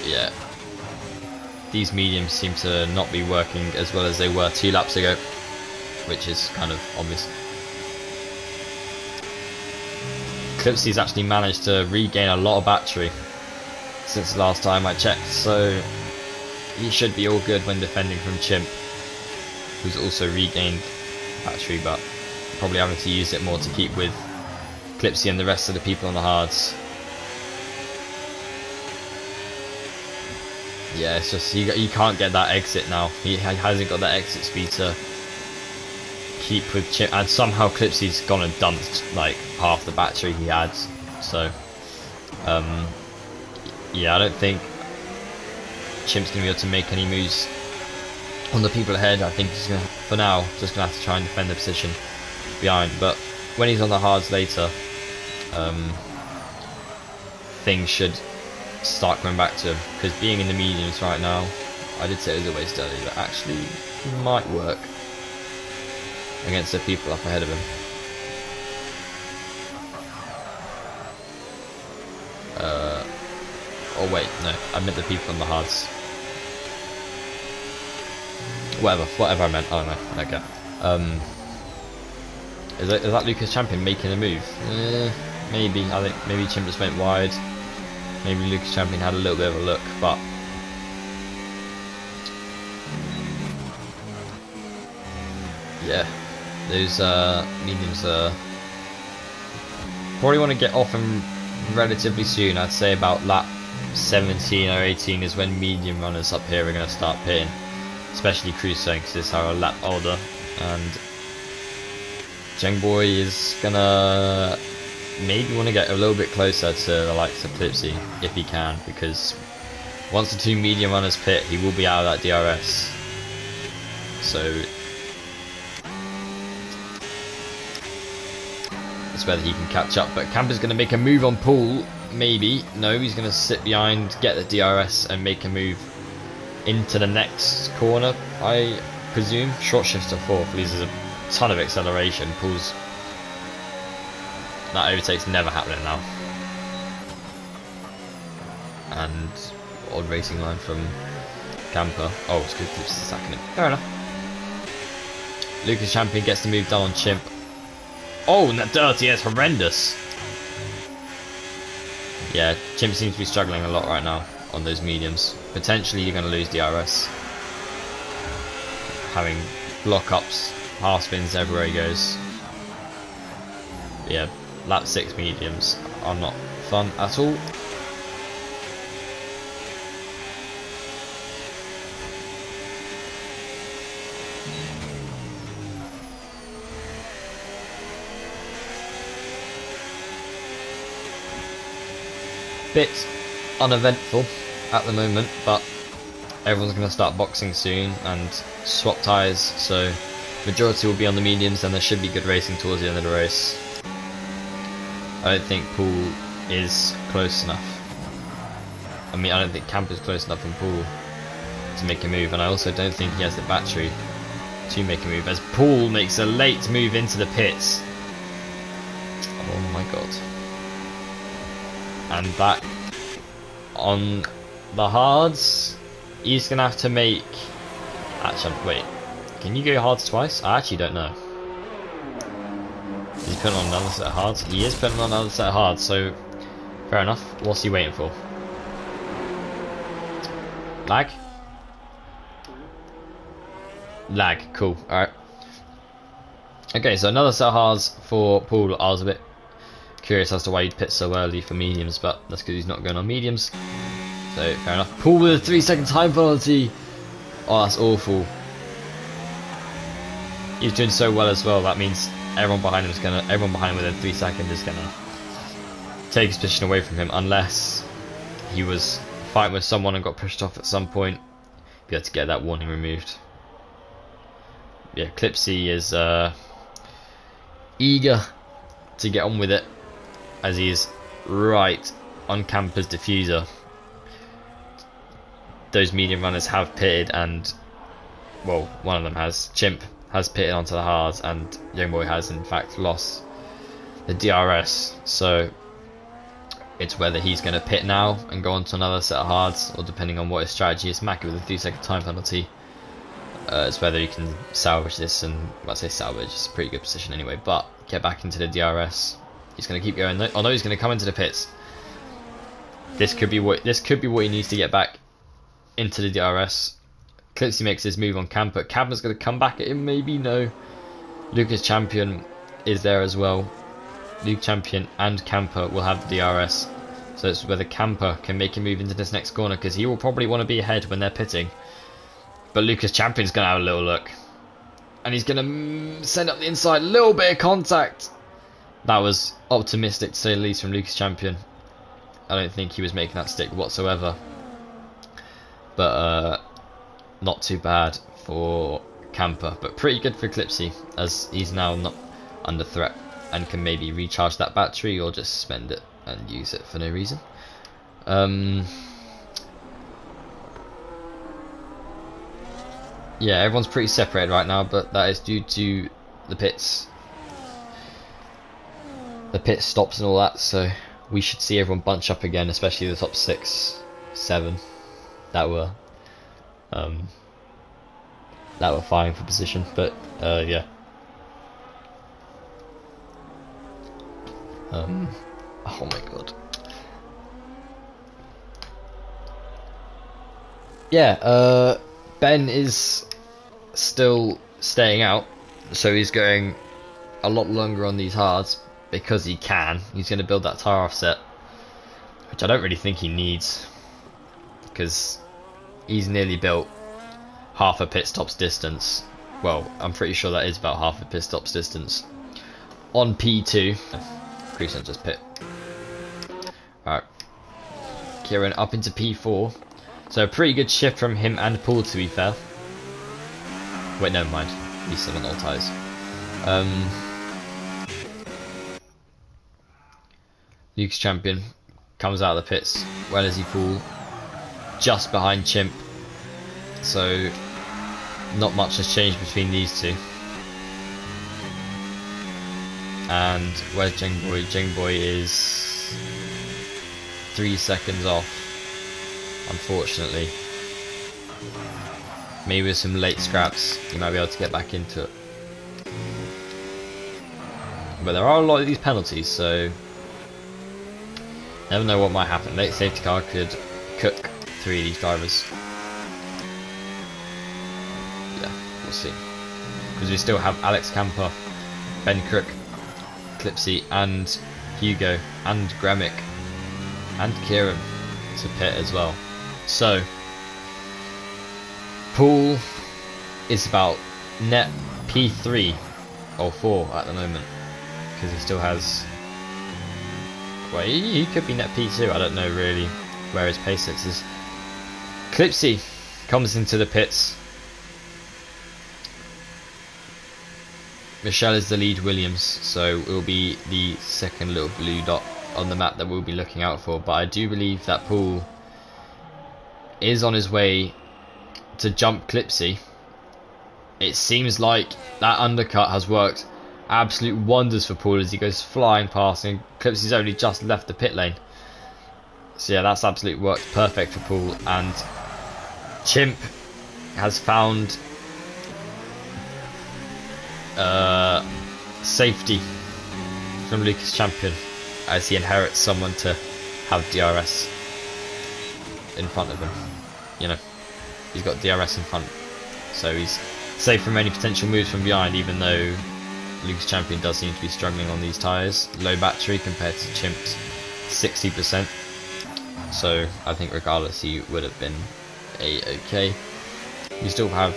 Yeah, these mediums seem to not be working as well as they were 2 laps ago, which is kind of obvious. Clipsy's actually managed to regain a lot of battery since the last time I checked, so he should be all good when defending from Chimp, who's also regained battery, but probably having to use it more to keep with Clipzy and the rest of the people on the hards. Yeah, it's just he can't get that exit now. He hasn't got that exit speed to keep with Chimp, and somehow Clipsy's gone and dumped like half the battery he had. So yeah, I don't think Chimp's gonna be able to make any moves on the people ahead. I think he's gonna, for now, just gonna have to try and defend the position behind. But when he's on the hards later, things should start coming back to him, because being in the mediums right now, I did say it was a waste earlier, but actually might work against the people up ahead of him. Oh wait, no, I meant the people on the hards. Whatever I meant, I don't know. Okay. Is that Lucas Champion making a move? Maybe. I think maybe Chimp just went wide. Maybe Lucas Champion had a little bit of a look, but yeah, those mediums probably want to get off them relatively soon. I'd say about lap 17 or 18 is when medium runners up here are going to start pitting, especially Crusoe, because this are a lap older, and Jengboy is gonna maybe want to get a little bit closer to the likes of Clipzy if he can, because once the 2 medium runners pit, he will be out of that DRS. So it's whether he can catch up. But Camper's going to make a move on Paul. Maybe. No, he's going to sit behind, get the DRS and make a move into the next corner, I presume. Short shifts to 4th, loses a ton of acceleration. Paul's... that overtake's never happening now. And odd racing line from Camper. Oh, it's good, Clip's sacking him. Fair enough. Lucas Champion gets the move done on Chimp. Oh, and that dirty is horrendous. Yeah, Chimp seems to be struggling a lot right now on those mediums. Potentially you're going to lose DRS. Having block-ups, half spins everywhere he goes. But yeah, lap 6 mediums are not fun at all. Bit uneventful at the moment, but everyone's going to start boxing soon and swap tyres, so majority will be on the mediums, and there should be good racing towards the end of the race. I don't think Paul is close enough. I mean, I don't think Camp is close enough in Paul to make a move, and I also don't think he has the battery to make a move, as Paul makes a late move into the pits. Oh my god. And that, on the hards, he's going to have to make... Actually, wait, can you go hards twice? I actually don't know. He's putting on another set of hards? He is putting on another set of hards, so fair enough. What's he waiting for? Lag? Lag, cool, alright. Okay, so another set of hards for Paul. I was a bit curious as to why he'd pit so early for mediums, but that's because he's not going on mediums. So, fair enough. Paul with a 3-second time penalty. Oh, that's awful. He's doing so well as well, that means everyone behind him within 3 seconds is gonna take his position away from him, unless he was fighting with someone and got pushed off at some point. Be able to get that warning removed. Yeah, Clipzy is eager to get on with it, as he is right on Camper's diffuser. Those medium runners have pitted, and well, one of them has. Chimp has pitted onto the hards, and Youngboy has in fact lost the DRS. So it's whether he's going to pit now and go on to another set of hards, or depending on what his strategy is. Mackie with a 3-second time penalty. It's whether he can salvage this, and well, I say salvage, it's a pretty good position anyway, but get back into the DRS. He's going to keep going, although he's going to come into the pits. This could be what he needs to get back into the DRS. Clipzy makes his move on Camper. Camper's going to come back at him, maybe, no. Lucas Champion is there as well. Luke Champion and Camper will have the DRS, so it's whether Camper can make a move into this next corner, because he will probably want to be ahead when they're pitting. But Lucas Champion's going to have a little look, and he's going to send up the inside. Little bit of contact. That was optimistic to say the least from Lucas Champion. I don't think he was making that stick whatsoever, but not too bad for Camper, but pretty good for Clipzy, as he's now not under threat and can maybe recharge that battery or just spend it and use it for no reason. Yeah, everyone's pretty separated right now, but that is due to the pits. The pit stops and all that, so we should see everyone bunch up again, especially the top 6, 7 that were fighting for position. But yeah. Oh my god. Yeah, Ben is still staying out, so he's going a lot longer on these hards because he can. He's going to build that tyre offset, which I don't really think he needs, because he's nearly built half a pit stop's distance. Well, I'm pretty sure that is about half a pit stop's distance on P2. Crease on just pit. Alright, Kieran up into P4. So a pretty good shift from him and Paul, to be fair. Wait, never mind. He's still on all tyres. Luke's Champion comes out of the pits. Where does he fall? Just behind Chimp. So not much has changed between these two. And where's Jingboy? Jingboy is 3 seconds off, unfortunately. Maybe with some late scraps you might be able to get back into it, but there are a lot of these penalties, so never know what might happen. Late safety car could cook 3 of these drivers. Yeah, we'll see, because we still have Alex Camper, Ben Crook, Clipzy and Hugo and Gremic and Kieran to pit as well. So Paul is about net P3 or 4 at the moment, because he still has, well, he could be net P2, I don't know really where his pace is. Clipzy comes into the pits. Michelle is the lead Williams, so it will be the second little blue dot on the map that we'll be looking out for. But I do believe that Paul is on his way to jump Clipzy. It seems like that undercut has worked absolute wonders for Paul as he goes flying past, and Clipzy's only just left the pit lane. So yeah, that's absolutely worked perfect for Paul, and Chimp has found safety from Lucas Champion as he inherits someone to have DRS in front of him. You know, he's got DRS in front, so he's safe from any potential moves from behind, even though Lucas Champion does seem to be struggling on these tyres. Low battery compared to Chimp's 60%, so I think regardless he would have been a-okay. We still have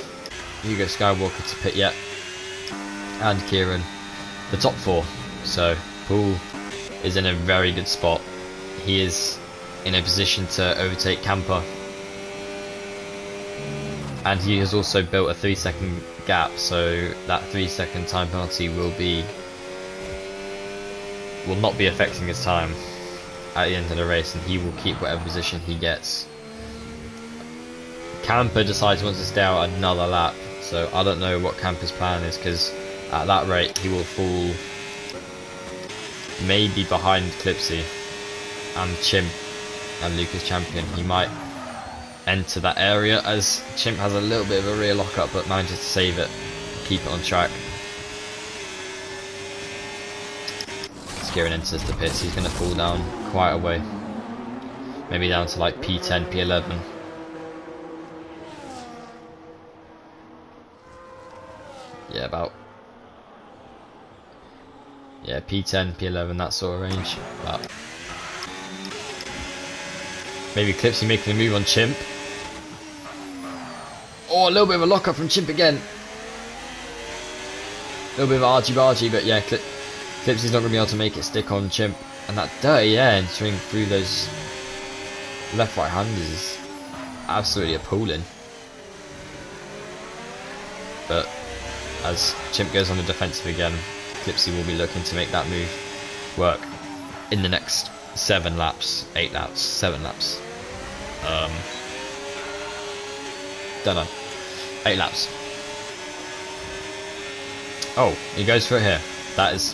Hugo Skywalker to pit yet, and Kieran, the top 4. So Paul is in a very good spot. He is in a position to overtake Camper, and he has also built a 3-second gap, so that 3-second time penalty will not be affecting his time at the end of the race, and he will keep whatever position he gets. Camper decides he wants to stay out another lap, so I don't know what Camper's plan is, because at that rate he will fall maybe behind Clipzy and Chimp and Lucas Champion. He might enter that area as Chimp has a little bit of a rear lockup but manages to save it, keep it on track. As Kieran enters the pits, he's going to fall down quite a way, maybe down to like P10, P11. Yeah, P10, P11, that sort of range. But maybe Clipzy making a move on Chimp. Oh, a little bit of a lockup from Chimp again. A little bit of argy-bargy, but yeah, Clipsy's not going to be able to make it stick on Chimp. And that dirty air entering through those left-right handers is absolutely appalling. But as Chimp goes on the defensive again, Clipzy will be looking to make that move work in the next 7 laps, 8 laps, 7 laps. Don't know. 8 laps. Oh, he goes for it here. That is...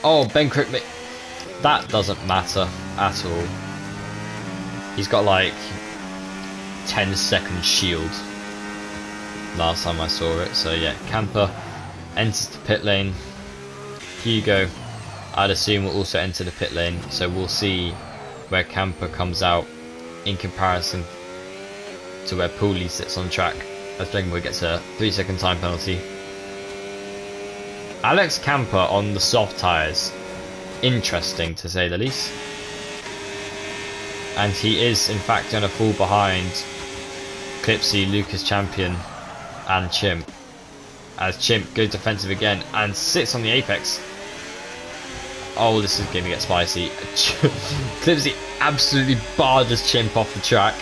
Oh, Ben Crick... That doesn't matter at all. He's got like 10-second shield last time I saw it. So yeah, Camper enters the pit lane. Hugo, I'd assume, will also enter the pit lane, so we'll see where Camper comes out in comparison to where Pooley sits on track as Dragonboy gets a 3-second time penalty. Alex Camper on the soft tyres, interesting to say the least, and he is in fact going to fall behind Clipzy, Lucas Champion and Chimp, as Chimp goes defensive again and sits on the apex. Oh, this is going to get spicy. Clipzy absolutely barges Chimp off the track,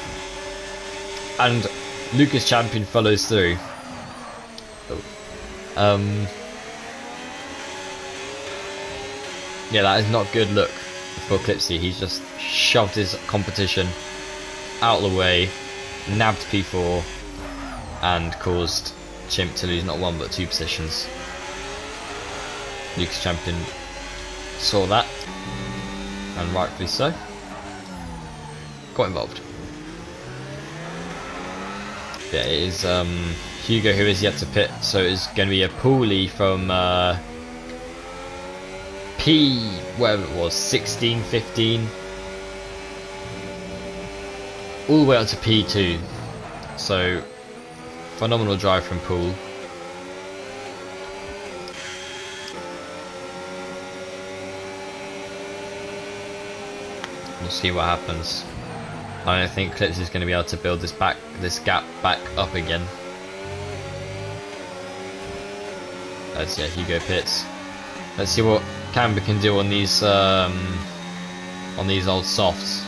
and Lucas Champion follows through. Yeah, that is not a good look for Clipzy. He's just shoved his competition out of the way, nabbed P4, and caused Chimp to lose not 1 but 2 positions. Lucas Champion saw that, and rightfully so. Got involved. Yeah, it is Hugo who is yet to pit, so it's going to be a Pooley from whatever it was, 16, 15, all the way up to P2. So phenomenal drive from Pool. We'll see what happens. I don't think Clipzy is going to be able to build this gap back up again. Let's see, Hugo pits. Let's see what Camber can do on these old softs.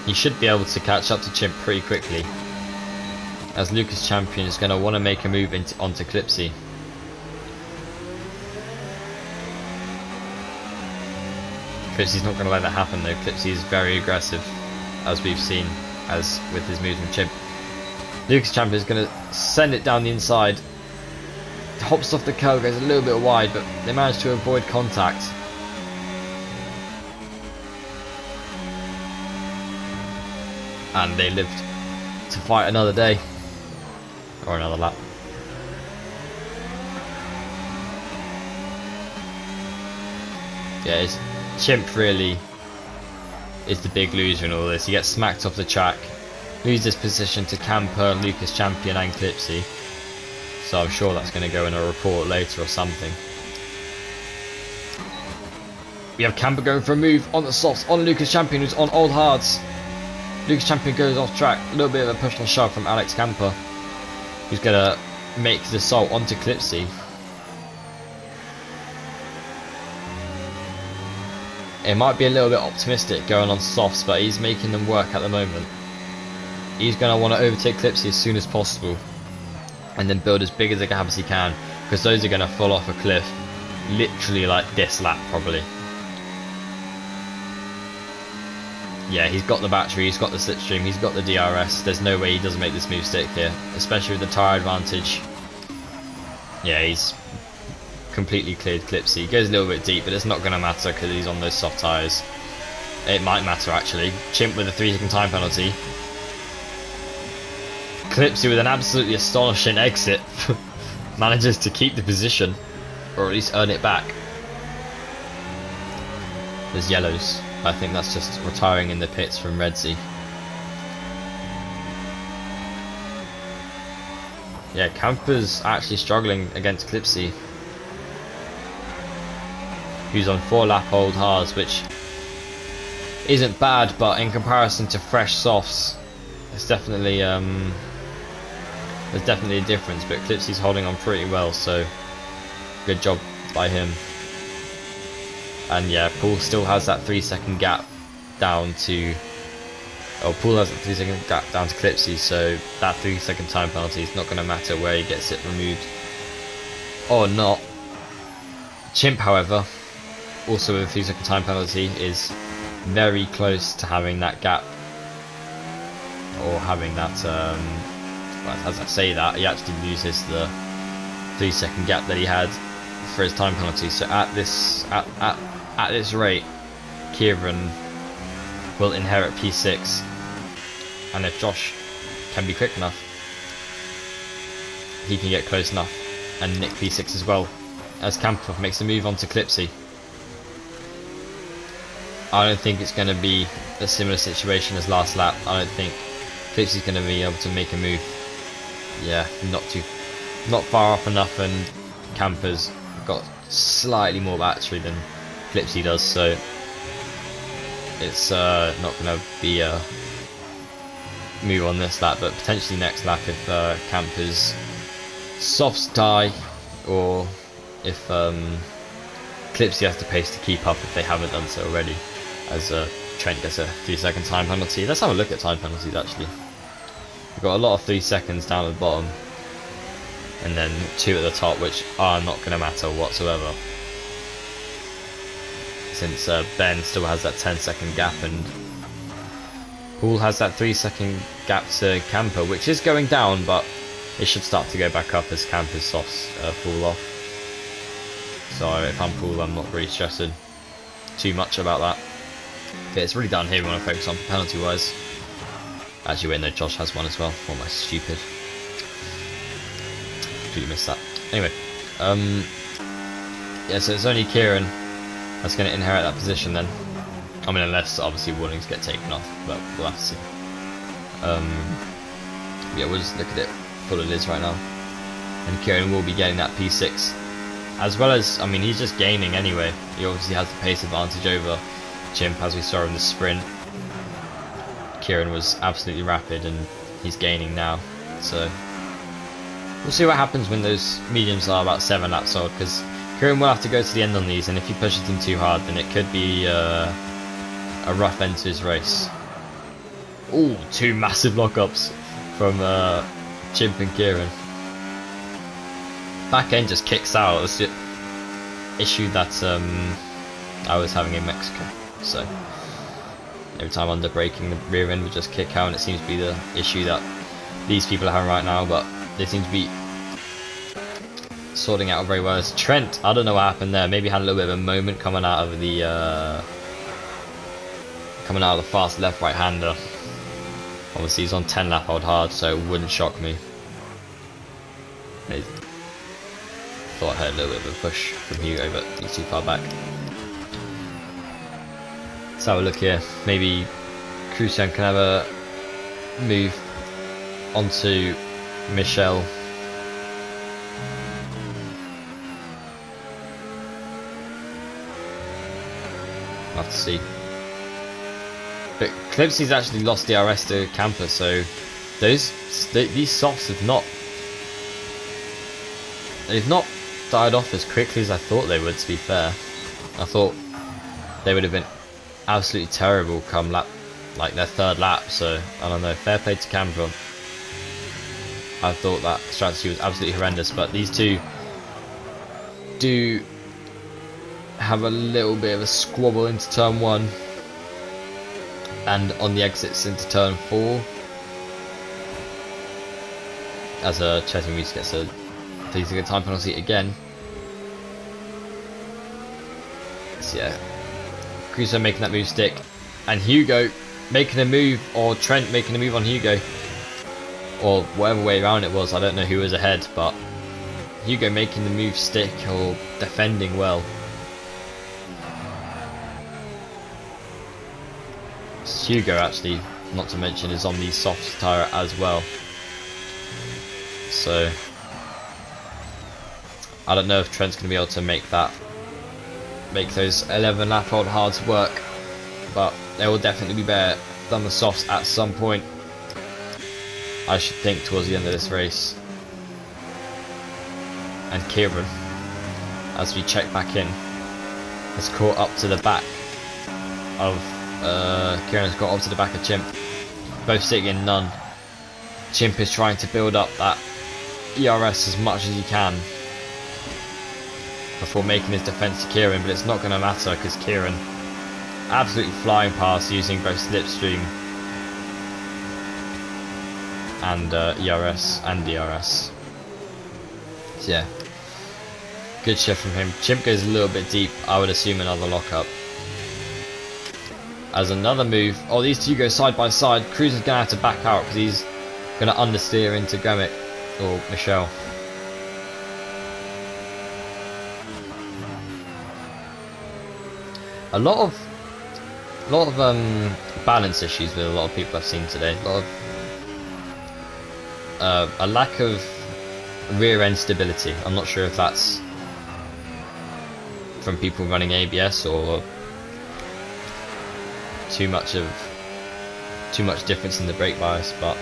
He should be able to catch up to Chimp pretty quickly. as Lucas Champion is going to want to make a move onto Clipzy. Clipsy's not going to let that happen though. Clipzy is very aggressive, as we've seen as with his moves from Chimp. Lucas Champion is going to send it down the inside. Hops off the curb, goes a little bit wide, but they managed to avoid contact. And they lived to fight another day. Or another lap. Yeah, Chimp really is the big loser in all this. He gets smacked off the track, loses position to Camper, Lucas Champion and Clipzy. So I'm sure that's going to go in a report later or something. We have Camper going for a move on the softs on Lucas Champion, who's on old hards. Lucas Champion goes off track, a little bit of a push and shove from Alex Camper, who's going to make the assault onto Clipzy. It might be a little bit optimistic going on softs, but he's making them work at the moment. He's going to want to overtake Clipzy as soon as possible, and then build as big as a gap as he can, because those are going to fall off a cliff literally like this lap probably. Yeah, he's got the battery, he's got the slipstream, he's got the DRS. There's no way he doesn't make this move stick here, especially with the tyre advantage. Yeah, he's completely cleared Clipzy. He goes a little bit deep, but it's not going to matter because he's on those soft tyres. It might matter actually. Chimp with a 3-second time penalty. Clipzy with an absolutely astonishing exit manages to keep the position, or at least earn it back. There's yellows. I think that's just retiring in the pits from Redzy. Yeah, Camper's actually struggling against Clipzy, who's on 4-lap old hards, which isn't bad, but in comparison to fresh softs, it's definitely there's definitely a difference. But Clipsy's holding on pretty well, so good job by him. And yeah, Paul still has that 3-second gap down to, Paul has that 3-second gap down to Clipzy, so that 3-second time penalty is not going to matter where he gets it removed or not. Chimp, however, also with a 3-second time penalty, is very close to having that gap, or having that, well, as I say that, he actually loses the 3-second gap that he had for his time penalty. So at this rate, Kieran will inherit P6, and if Josh can be quick enough, he can get close enough and nick P6 as well, as Camper makes a move on to Clipzy. I don't think it's going to be a similar situation as last lap. I don't think Clipsy's going to be able to make a move. Yeah, not far off enough, and Camper's got slightly more battery than Clipzy does, so it's not going to be a move on this lap, but potentially next lap if Camper's softs die, or if Clipzy has to pace to keep up if they haven't done so already, as Trent gets a 3-second time penalty. Let's have a look at time penalties actually. We've got a lot of 3 seconds down at the bottom, and then 2 at the top, which are not going to matter whatsoever, since Ben still has that 10-second gap, and Paul has that 3-second gap to Camper, which is going down, but it should start to go back up as Camper's softs fall off. So if I'm Paul, I'm not really stressing too much about that. Okay, it's really down here we want to focus on penalty wise. Actually wait, no, Josh has one as well. What am I stupid? Completely missed that. Anyway, yeah, so it's only Kieran that's going to inherit that position then. I mean, unless obviously warnings get taken off, but we'll have to see. Yeah, we'll just look at it full it is right now. And Kieran will be getting that P6, as well as, I mean, he's just gaining anyway. He obviously has the pace advantage over Chimp, as we saw in the sprint. Kieran was absolutely rapid, and he's gaining now. So we'll see what happens when those mediums are about 7 laps old, because Kieran will have to go to the end on these, and if he pushes them too hard, then it could be a rough end to his race. Ooh, 2 massive lockups from Chimp and Kieran. Back end just kicks out. It's the issue that I was having in Mexico. So every time under braking, the rear end would just kick out, and it seems to be the issue that these people are having right now. But they seem to be sorting out very well. As Trent, I don't know what happened there. Maybe had a little bit of a moment coming out of the fast left right hander. Obviously he's on 10 lap hold hard, so it wouldn't shock me. I thought I heard a little bit of a push from Hugo, but he's too far back. Let's have a look here. Maybe Christian can have a move onto Michel. I'll have to see. But Clipsy's actually lost DRS to Camper, so these softs they've not died off as quickly as I thought they would, to be fair. I thought they would have been absolutely terrible come lap, like their third lap, so I don't know, fair play to Camper. I thought that strategy was absolutely horrendous, but these two do have a little bit of a squabble into turn 1 and on the exits into turn 4 as Chetting Reese gets a pleasing time penalty again. So yeah, Crusoe making that move stick, and Hugo making a move, or Trent making a move on Hugo, or whatever way around it was. I don't know who was ahead, but Hugo making the move stick or defending well. Hugo actually, not to mention, is on the soft tyre as well. So I don't know if Trent's going to be able to make those 11 lap hold hards work, but they will definitely be better than the softs at some point, I should think, towards the end of this race. And Kieran, as we check back in, has caught up to the back of Kieran has got up to the back of Chimp, both sitting in none. Chimp is trying to build up that ERS as much as he can before making his defence to Kieran, but it's not going to matter because Kieran absolutely flying past using both slipstream and ERS and DRS. So yeah, good shift from him. Chimp goes a little bit deep, I would assume another lockup. As another move, oh, these two go side by side. Cruz is going to have to back out because he's going to understeer into Gremic or Michelle. A lot of balance issues with a lot of people I've seen today. A lot of a lack of rear end stability. I'm not sure if that's from people running ABS or too much difference in the brake bias, but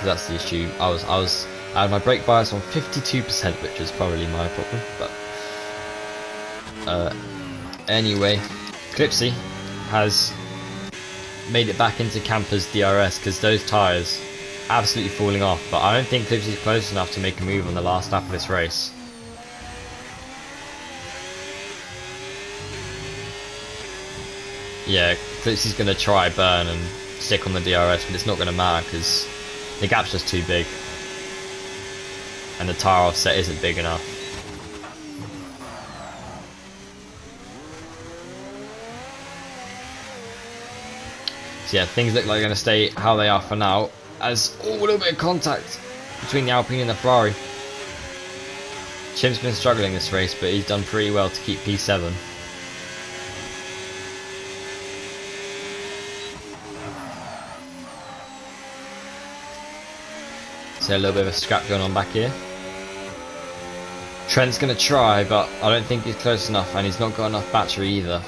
that's the issue. I had my brake bias on 52%, which is probably my problem, but anyway, Clipzy has made it back into Camper's DRS because those tyres absolutely falling off, but I don't think Clipsy's close enough to make a move on the last lap of this race. Yeah, Clipsy's going to try burn and stick on the DRS, but it's not going to matter because the gap's just too big and the tyre offset isn't big enough. So yeah, things look like they're going to stay how they are for now, as a little bit of contact between the Alpine and the Ferrari. Chimp's been struggling this race, but he's done pretty well to keep P7. So a little bit of a scrap going on back here. Trent's going to try, but I don't think he's close enough, and he's not got enough battery either.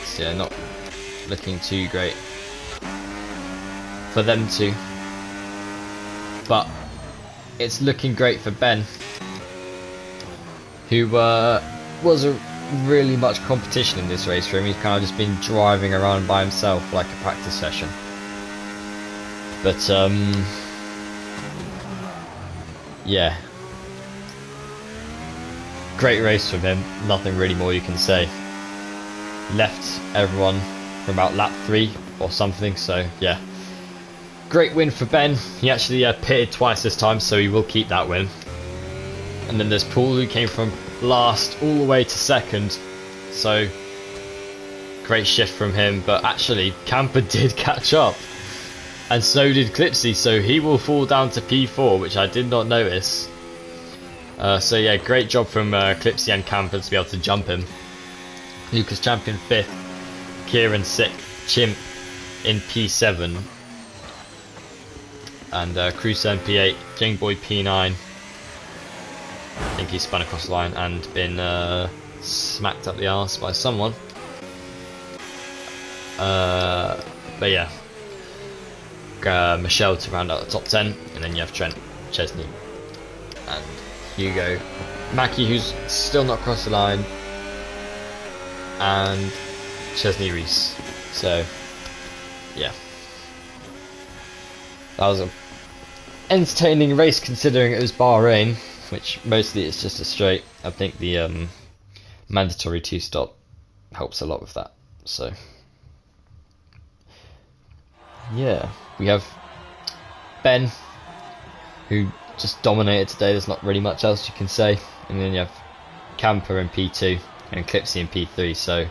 So yeah, not looking too great for them two. But it's looking great for Ben, who was really much competition in this race for him. He's kind of just been driving around by himself like a practice session. But yeah, great race from him. Nothing really more you can say. Left everyone from about lap 3 or something. So yeah, great win for Ben. He actually pitted twice this time, so he will keep that win. And then there's Paul, who came from last all the way to second, so great shift from him. But actually Camper did catch up, and so did Clipzy, so he will fall down to P4, which I did not notice. So yeah, great job from Clipzy and Camper to be able to jump him. Lucas Champion 5th, Kieran 6th, Chimp in P7, and Cruiser P8, Jingboy P9. I think he spun across the line and been smacked up the arse by someone. But yeah, Michelle to round out the top 10, and then you have Trent, Chesney, and Hugo, Mackie, who's still not crossed the line, and Chesney Reese. So yeah, that was an entertaining race considering it was Bahrain, which mostly it's just a straight. I think the mandatory 2-stop helps a lot with that. So yeah, we have Ben, who just dominated today. There's not really much else you can say. And then you have Camper in P2 and Clipsy in P3. So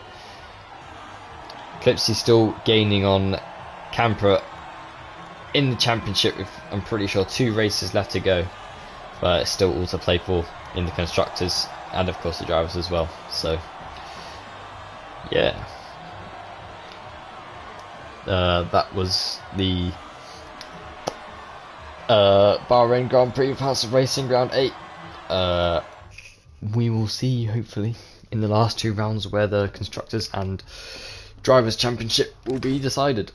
Clipsy still gaining on Camper in the championship with, I'm pretty sure, 2 races left to go. But it's still all to play for in the constructors and of course the drivers as well. So yeah, that was the Bahrain Grand Prix of House of Racing Round 8. We will see hopefully in the last 2 rounds where the constructors and drivers championship will be decided.